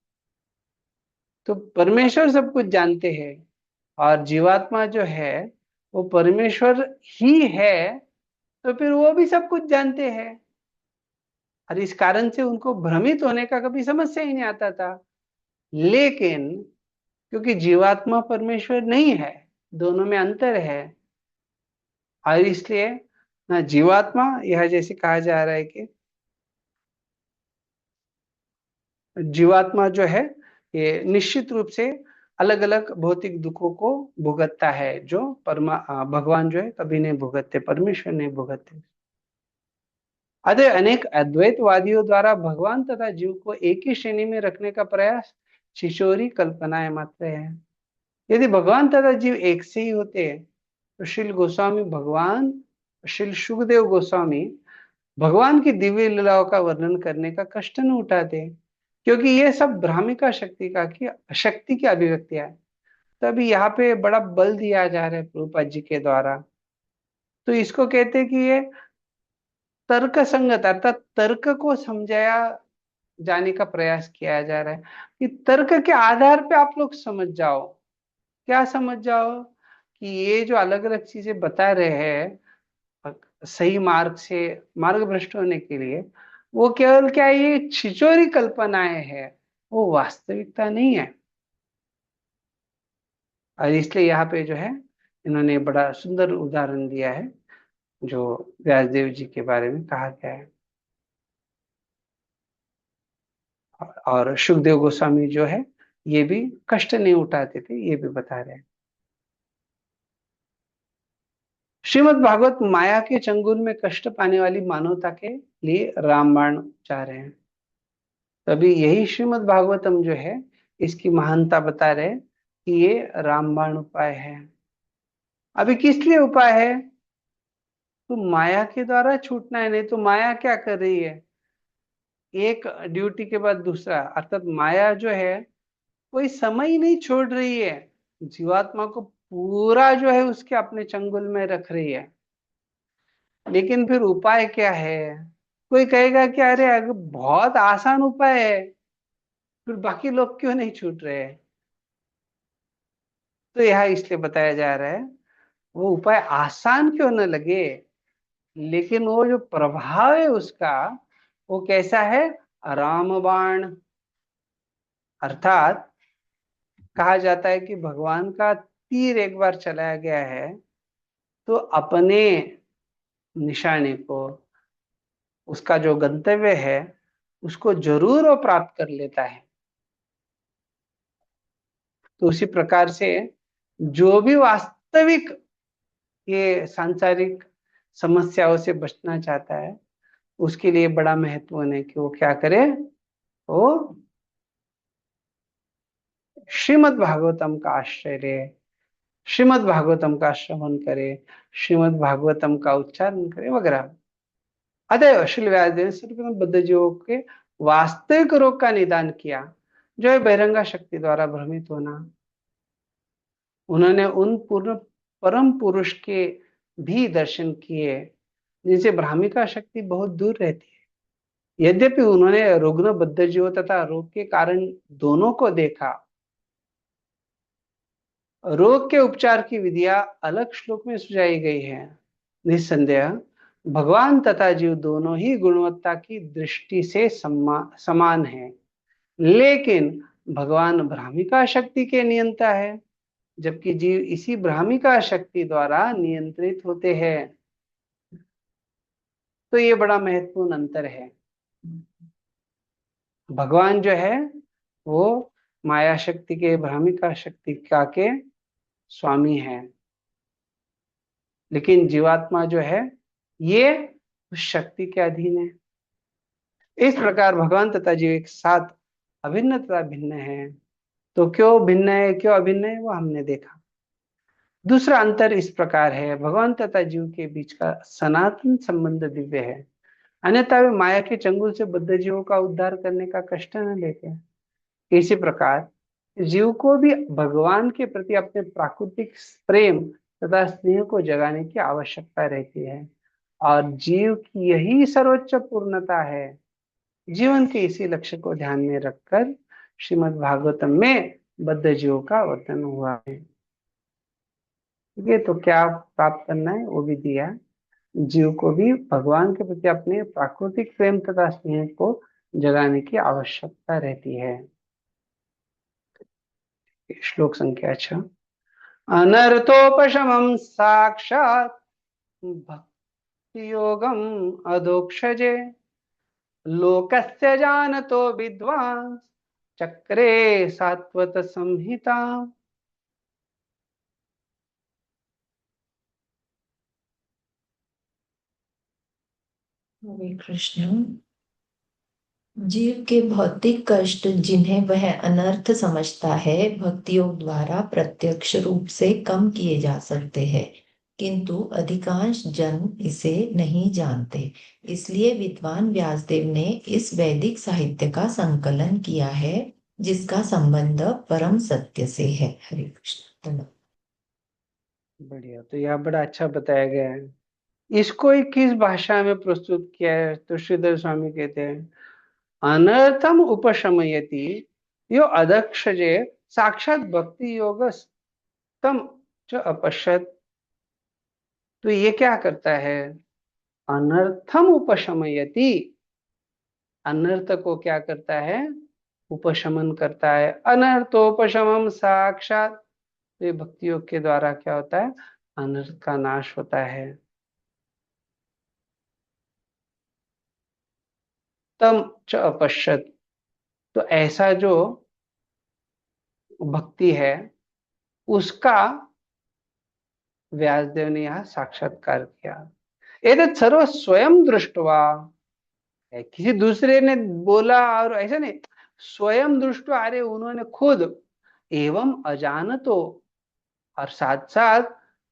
तो परमेश्वर सब कुछ जानते हैं और जीवात्मा जो है वो परमेश्वर ही है, तो फिर वो भी सब कुछ जानते हैं, और इस कारण से उनको भ्रमित होने का कभी समस्या ही नहीं आता था। लेकिन क्योंकि जीवात्मा परमेश्वर नहीं है, दोनों में अंतर है, और इसलिए ना जीवात्मा, यह जैसे कहा जा रहा है कि जीवात्मा जो है ये निश्चित रूप से अलग अलग भौतिक दुखों को भुगतता है, जो भगवान जो है कभी नहीं भुगतते, परमेश्वर नहीं भुगतते। अतः अनेक अद्वैतवादियों द्वारा भगवान तथा जीव को एक ही श्रेणी में रखने का प्रयास छिछोरी कल्पनाएं मात्र है। यदि भगवान तथा जीव एक से ही होते तो श्रील सुखदेव गोस्वामी भगवान की दिव्य लीलाओं का वर्णन करने का कष्ट न उठाते, क्योंकि ये सब भ्रामिका शक्ति की अभिव्यक्तियां है। तो अभी यहाँ पे बड़ा बल दिया जा रहा है प्रभुपाद जी के द्वारा। तो इसको कहते हैं कि ये तर्क संगत अर्थात तर्क को समझाया जाने का प्रयास किया जा रहा है कि तर्क के आधार पे आप लोग समझ जाओ। क्या समझ जाओ? कि ये जो अलग अलग चीजें बता रहे हैं सही मार्ग से मार्ग भ्रष्ट होने के लिए, वो केवल क्या है, ये छिचोरी कल्पनाएं हैं, वो वास्तविकता नहीं है। और इसलिए यहाँ पे जो है इन्होंने बड़ा सुंदर उदाहरण दिया है जो व्यासदेव जी के बारे में कहा गया है। और सुखदेव गोस्वामी जो है ये भी कष्ट नहीं उठाते थे, ये भी बता रहे हैं। श्रीमद् भागवत माया के चंगुल में कष्ट पाने वाली मानवता के लिए रामबाण जा रहे हैं। तभी यही श्रीमद् भागवतम जो है इसकी महानता बता रहे हैं कि ये रामबाण उपाय है। अभी किस लिए उपाय है? तो माया के द्वारा छूटना है। नहीं तो माया क्या कर रही है, एक ड्यूटी के बाद दूसरा, अर्थात माया जो है कोई समय ही नहीं छोड़ रही है, जीवात्मा को पूरा जो है उसके अपने चंगुल में रख रही है। लेकिन फिर उपाय क्या है? कोई कहेगा कि अरे अगर बहुत आसान उपाय है फिर बाकी लोग क्यों नहीं छूट रहे हैं? तो यह इसलिए बताया जा रहा है वो उपाय आसान क्यों न लगे, लेकिन वो जो प्रभाव है उसका वो कैसा है? रामबाण। अर्थात कहा जाता है कि भगवान का तीर एक बार चलाया गया है तो अपने निशाने को, उसका जो गंतव्य है उसको जरूर वो प्राप्त कर लेता है। तो उसी प्रकार से जो भी वास्तविक ये सांसारिक समस्याओं से बचना चाहता है उसके लिए बड़ा महत्वपूर्ण है कि वो क्या करे, वो श्रीमद् भागवतम का आश्रय ले, श्रीमद् भागवतम का श्रवण करे, श्रीमद् भागवतम का उच्चारण करे वगैरह। अतएव श्री व्यासदेव ने बद्ध जीवों के वास्तविक रोग का निदान किया, जो है बहिरंगा शक्ति द्वारा भ्रमित होना। उन्होंने उन पूर्ण परम पुरुष के भी दर्शन किए जिनसे भ्रामिका शक्ति बहुत दूर रहती है। यद्यपि उन्होंने रुग्ण बद्ध जीवों तथा रोग के कारण दोनों को देखा, रोग के उपचार की विधियां अलग श्लोक में सुझाई गई है। निस्संदेह भगवान तथा जीव दोनों ही गुणवत्ता की दृष्टि से समान है, लेकिन भगवान भ्रामिका शक्ति के नियंता है जबकि जीव इसी भ्रामिका शक्ति द्वारा नियंत्रित होते हैं। तो ये बड़ा महत्वपूर्ण अंतर है। भगवान जो है वो माया शक्ति के, भ्रामिका शक्ति का के स्वामी है, लेकिन जीवात्मा जो है ये उस शक्ति के अधीन है। इस प्रकार भगवान तथा जीव एक साथ अभिन्न तथा भिन्न है। तो क्यों भिन्न है, क्यों अभिन्न है, वो हमने देखा। दूसरा अंतर इस प्रकार है, भगवान तथा जीव के बीच का सनातन संबंध दिव्य है, अन्यथा वे माया के चंगुल से बद्ध जीवों का उद्धार करने का कष्ट न लेते। इसी प्रकार जीव को भी भगवान के प्रति अपने प्राकृतिक प्रेम तथा स्नेह को जगाने की आवश्यकता रहती है, और जीव की यही सर्वोच्च पूर्णता है। जीवन के इसी लक्ष्य को ध्यान में रखकर श्रीमद् भागवतम में बद्ध जीवों का वर्णन हुआ है। ठीक है, तो क्या प्राप्त करना है वो भी दिया। जीव को भी भगवान के प्रति अपने प्राकृतिक प्रेम तथा स्नेह को जगाने की आवश्यकता रहती है। श्लोक संख्या 6। अनर्थोपशमं साक्षात् भक्ति योगम अधोक्षजे लोकस्य जानतो विद्वान् चक्रे सात्वत संहिता। हरे कृष्ण। जीव के भौतिक कष्ट जिन्हें वह अनर्थ समझता है भक्ति योग द्वारा प्रत्यक्ष रूप से कम किए जा सकते हैं, किंतु अधिकांश जन इसे नहीं जानते। इसलिए विद्वान व्यासदेव ने इस वैदिक साहित्य का संकलन किया है जिसका संबंध परम सत्य से है। हरे कृष्ण। बढ़िया, तो यह बड़ा अच्छा बताया गया है इसको ही किस भाषा में प्रस्तुत किया है? तो श्रीधर स्वामी कहते हैं अनर्थम उपशमयति यो अदक्षजे साक्षात भक्ति योगस तम च अपश्यत। तो ये क्या करता है? अनर्थम उपशमयति, अनर्थ को क्या करता है? उपशमन करता है। अनर्थोपशमम साक्षात, तो ये भक्ति योग के द्वारा क्या होता है? अनर्थ का नाश होता है। तम च अपश्यत, तो ऐसा जो भक्ति है उसका व्यासदेव ने यहाँ साक्षात्कार किया। एतत् सर्व स्वयं दृष्टवा, किसी दूसरे ने बोला और ऐसा नहीं, स्वयं दृष्टवा, अरे उन्होंने खुद, एवं अजानतो, और साथ साथ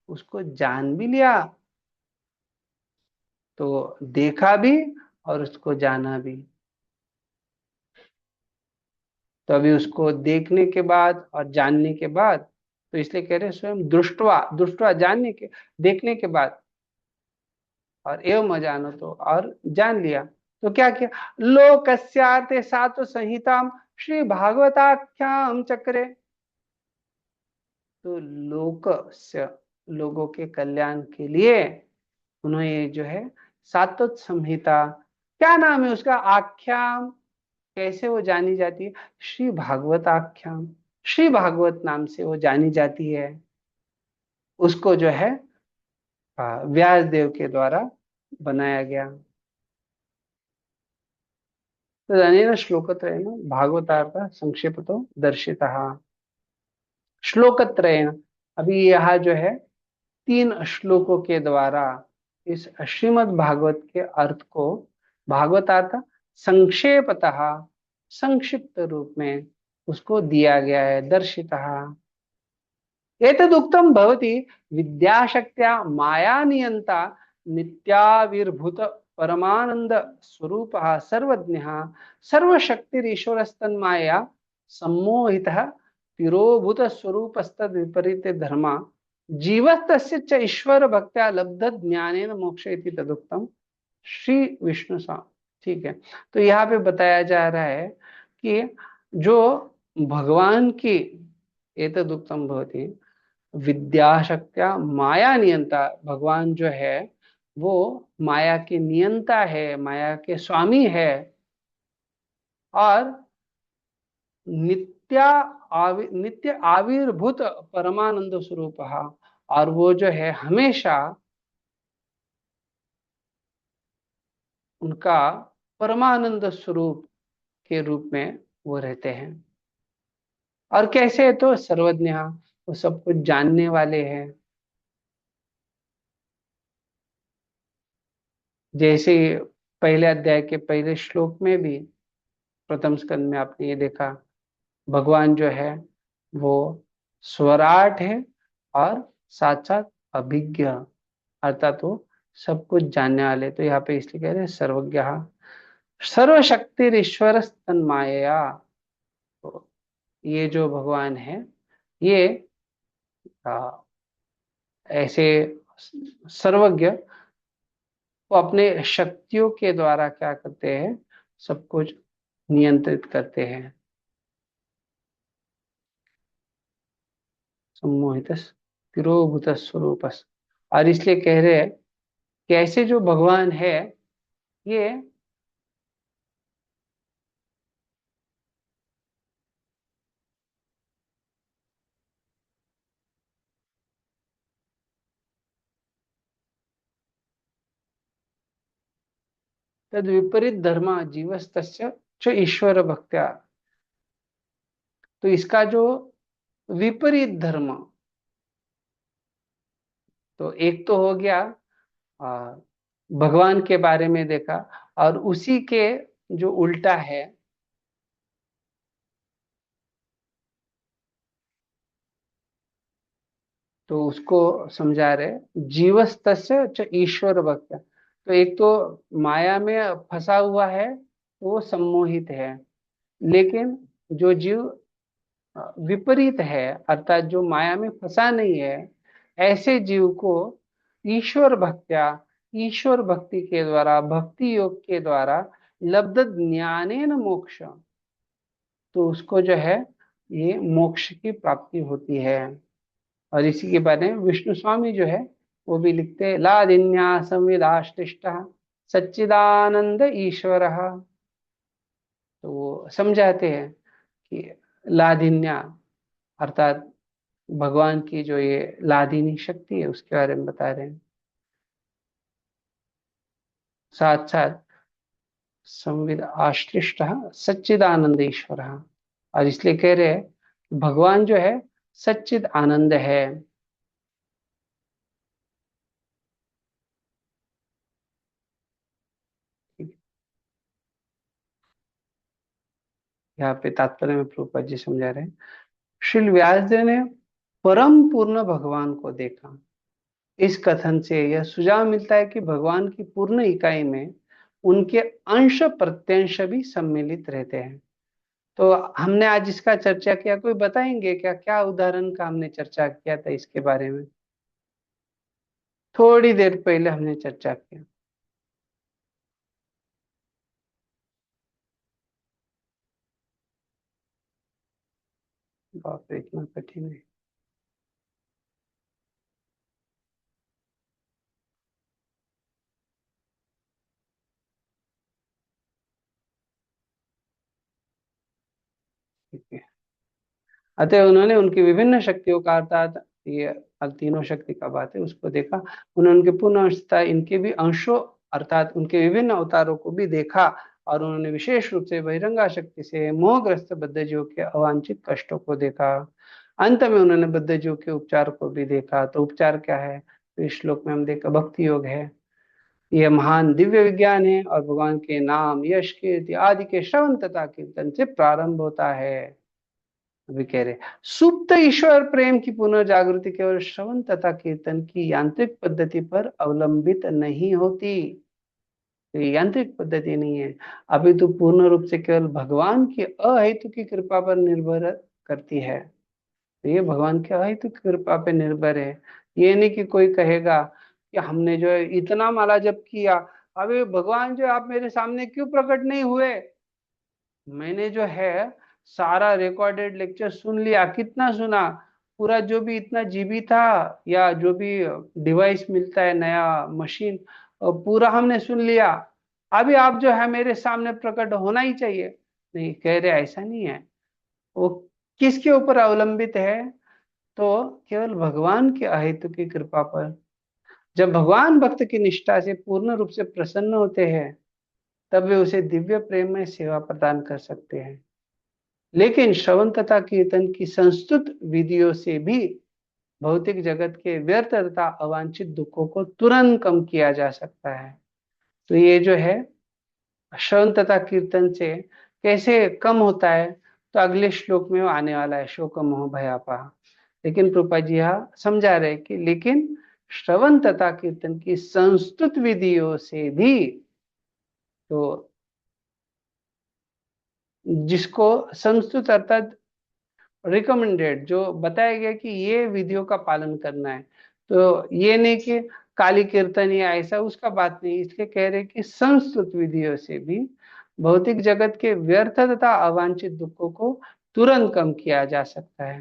उसको जान भी लिया, तो देखा भी और उसको जाना भी। तो अभी उसको देखने के बाद और जानने के बाद, तो इसलिए कह रहे हैं स्वयं दृष्टवा, दृष्टवा जानने के, देखने के बाद, और एवं अजानो, तो और जान लिया। तो क्या किया? लोकस्यार्थे सातो संहिताम श्री भागवताख्याम चक्रे, तो लोक से, लोगों के कल्याण के लिए उन्होंने ये जो है सातों संहिता, क्या नाम है उसका? आख्याम। कैसे वो जानी जाती है? श्री भागवत आख्याम, श्री भागवत नाम से वो जानी जाती है। उसको जो है व्यास देव के द्वारा बनाया गया। तदनेन श्लोकत्रयेण भागवतार्थ संक्षेपतो दर्शितः। श्लोकत्रयेण, अभी यहाँ जो है 3 श्लोकों के द्वारा इस श्रीमद् भागवत के अर्थ को भागवतार्थ संक्षेपतः, संक्षिप्त रूप में उसको दिया गया है, दर्शितः। एतदुक्तम भवति विद्याशक्त्या माया नियंता नित्याविर्भूत परमानंद स्वरूपः सर्वज्ञः सर्वशक्तिरीश्वरस्तन्माया सम्मोहितः तिरोभूत स्वरूपस्तद विपरीत धर्मा जीवस्तस्य च ईश्वर भक्त्या लब्ध ज्ञानेन मोक्ष इति तदुक्तम श्री विष्णु सा। ठीक है, तो यहाँ पे बताया जा रहा है कि जो भगवान की एतदुक्तम भवति विद्याशक्त्या माया नियंता, भगवान जो है वो माया के नियंता है, माया के स्वामी है, और नित्य आविर्भूत परमानंद स्वरूप, और वो जो है हमेशा उनका परमानंद स्वरूप के रूप में वो रहते हैं। और कैसे? तो सर्वज्ञ, वो सब कुछ जानने वाले हैं। जैसे पहले अध्याय के पहले श्लोक में भी, प्रथम स्कंद में आपने ये देखा, भगवान जो है वो स्वराट है और साथ साथ अभिज्ञ, अर्थात वो सब कुछ जानने वाले। तो यहाँ पे इसलिए कह रहे हैं सर्वज्ञ सर्वशक्ति ईश्वर तन्माया। तो ये जो भगवान है ये ऐसे सर्वज्ञ, वो अपने शक्तियों के द्वारा क्या करते हैं? सब कुछ नियंत्रित करते हैं। सम्मोहित तिरोभूत स्वरूप, और इसलिए कह रहे हैं कैसे जो भगवान है ये तद विपरीत धर्म जीवस्तस्य च ईश्वर भक्त्या, तो इसका जो विपरीत धर्म, तो एक तो हो गया आ, भगवान के बारे में देखा, और उसी के जो उल्टा है तो उसको समझा रहे जीवस्तस्य च ईश्वर भक्त। तो एक तो माया में फंसा हुआ है तो वो सम्मोहित है, लेकिन जो जीव विपरीत है, अर्थात जो माया में फंसा नहीं है, ऐसे जीव को ईश्वर भक्त्या, ईश्वर भक्ति के द्वारा, भक्ति योग के द्वारा लब्ध ज्ञानेन मोक्ष, तो उसको जो है ये मोक्ष की प्राप्ति होती है। और इसी के बारे में विष्णु स्वामी जो है वो भी लिखते हैं, लादिन्या संविदाश्लिष्ट सच्चिदानंद ईश्वर। तो वो समझाते हैं कि लादिन्या अर्थात भगवान की जो ये लादिनी शक्ति है उसके बारे में बता रहे हैं, साथ साथ संविद आश्लिष्ट सच्चिदानंद ईश्वर, और इसलिए कह रहे हैं भगवान जो है सच्चिद आनंद है। यहाँ पे तात्पर्य में प्रभुपाद जी समझा रहे हैं, श्रील व्यासदेव ने परम पूर्ण भगवान को देखा। इस कथन से यह सुझाव मिलता है कि भगवान की पूर्ण इकाई में उनके अंश प्रत्यंश भी सम्मिलित रहते हैं। तो हमने आज इसका चर्चा किया, कोई बताएंगे क्या, क्या उदाहरण का हमने चर्चा किया था इसके बारे में? थोड़ी देर पहले हमने चर्चा किया। बाप रे, इतना कठिन है। ठीक है, अतः उन्होंने उनकी विभिन्न शक्तियों का, अर्थात ये तीनों शक्ति का बात है उसको देखा। उन्होंने उनके पूर्ण अंशता इनके भी अंशों अर्थात उनके विभिन्न अवतारों को भी देखा, और उन्होंने विशेष रूप से बहिरंगा शक्ति से मोहग्रस्त बद्ध जीवों के अवांछित कष्टों को देखा। अंत में उन्होंने बद्ध जीवों के उपचार को भी देखा। तो उपचार क्या है? तो इस श्लोक में हम देखा भक्ति योग है। यह महान दिव्य विज्ञान है और भगवान के नाम, यश, कीर्ति आदि के श्रवण तथा कीर्तन से प्रारंभ होता है। अभी कह रहे सुप्त ईश्वर प्रेम की पुनर्जागृति केवल श्रवण तथा कीर्तन की यांत्रिक पद्धति पर अवलंबित नहीं होती। तो ये यांत्रिक पद्धति नहीं है, अभी तो पूर्ण रूप से केवल भगवान की अहेतु की कृपा पर निर्भर करती है। तो ये भगवान की अहेतु की कृपा पर निर्भर है। ये नहीं कि कोई कहेगा कि हमने जो है इतना माला जप किया, अभी भगवान जो आप मेरे सामने क्यों प्रकट नहीं हुए? मैंने जो है सारा रिकॉर्डेड लेक्चर सुन लिया, कितना सुना, पूरा जो भी इतना जीबी था या जो भी डिवाइस मिलता है नया मशीन, पूरा हमने सुन लिया, अभी आप जो है मेरे सामने प्रकट होना ही चाहिए। नहीं, कह रहे ऐसा नहीं है। वो किसके ऊपर अवलंबित है? तो केवल भगवान के अहेतु की कृपा पर। जब भगवान भक्त की निष्ठा से पूर्ण रूप से प्रसन्न होते हैं तब वे उसे दिव्य प्रेम में सेवा प्रदान कर सकते हैं। लेकिन श्रवण तथा कीर्तन की संस्तुत विधियों से भी भौतिक जगत के व्यर्थ तथा अवांछित दुखों को तुरंत कम किया जा सकता है। तो ये जो है श्रवण तथा कीर्तन से कैसे कम होता है, तो अगले श्लोक में वो आने वाला है, शोक मोह भयापा। लेकिन प्रभुपाद जी यहाँ समझा रहे कि लेकिन श्रवण तथा कीर्तन की संस्तुत विधियों से भी, तो जिसको संस्तुत अर्थात रिकमेंडेड, जो बताया गया कि ये विधियों का पालन करना है, तो ये नहीं कि काली कीर्तन या ऐसा, उसका बात नहीं। इसलिए कह रहे कि संस्तुत विधियों से भी भौतिक जगत के व्यर्थ तथा अवांछित दुखों को तुरंत कम किया जा सकता है।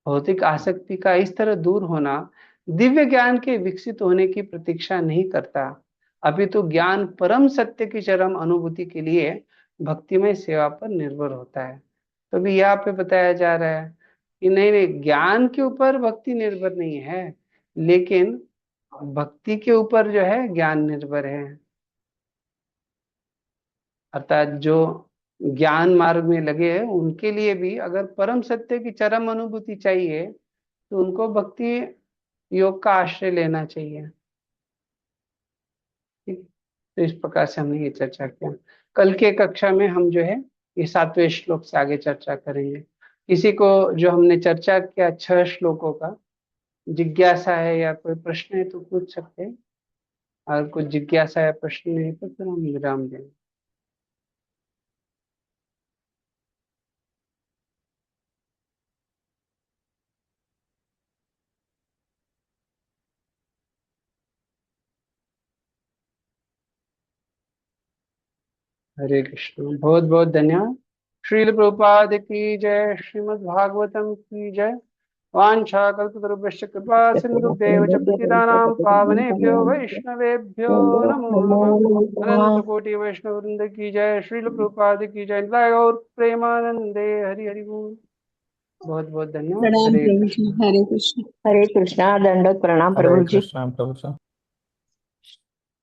भौतिक आसक्ति का इस तरह दूर होना दिव्य ज्ञान के विकसित होने की प्रतीक्षा नहीं करता, अभी तो ज्ञान परम सत्य की चरम अनुभूति के लिए भक्तिमय सेवा पर निर्भर होता है। तो भी यहाँ पे बताया जा रहा है कि नहीं नहीं, ज्ञान के ऊपर भक्ति निर्भर नहीं है, लेकिन भक्ति के ऊपर जो है ज्ञान निर्भर है। अर्थात जो ज्ञान मार्ग में लगे हैं उनके लिए भी अगर परम सत्य की चरम अनुभूति चाहिए तो उनको भक्ति योग का आश्रय लेना चाहिए। ठीक, तो इस प्रकार से हमने ये चर्चा किया। कल के कक्षा में हम जो है ये 7वें श्लोक से आगे चर्चा करेंगे। किसी को जो हमने चर्चा किया 6 श्लोकों का जिज्ञासा है या कोई प्रश्न है तो पूछ सकते हैं, अगर कुछ जिज्ञासा या प्रश्न नहीं तो फिर हम विराम देंगे। हरे कृष्ण। बहुत बहुत धन्यवाद। श्रील प्रभुपाद की जय। श्रीमद् भागवतम की जय। वाञ्छा कल्पतरुभ्यश्च कृपा सिन्धुभ्यैव च पतितानां पावनेभ्यो वैष्णवेभ्यो नमो नमः। अनंत कोटि वैष्णव वृंद की जय। श्रील प्रभुपाद की जय। और प्रेमानंदे हरि हरि बोल। बहुत बहुत धन्यवाद। प्रणाम हरे प्रभु कृष्ण। जी, हरे कृष्ण। हरे कृष्णा, दंडवत प्रणाम हरे प्रभु जी। कृष्ण प्रभु जी।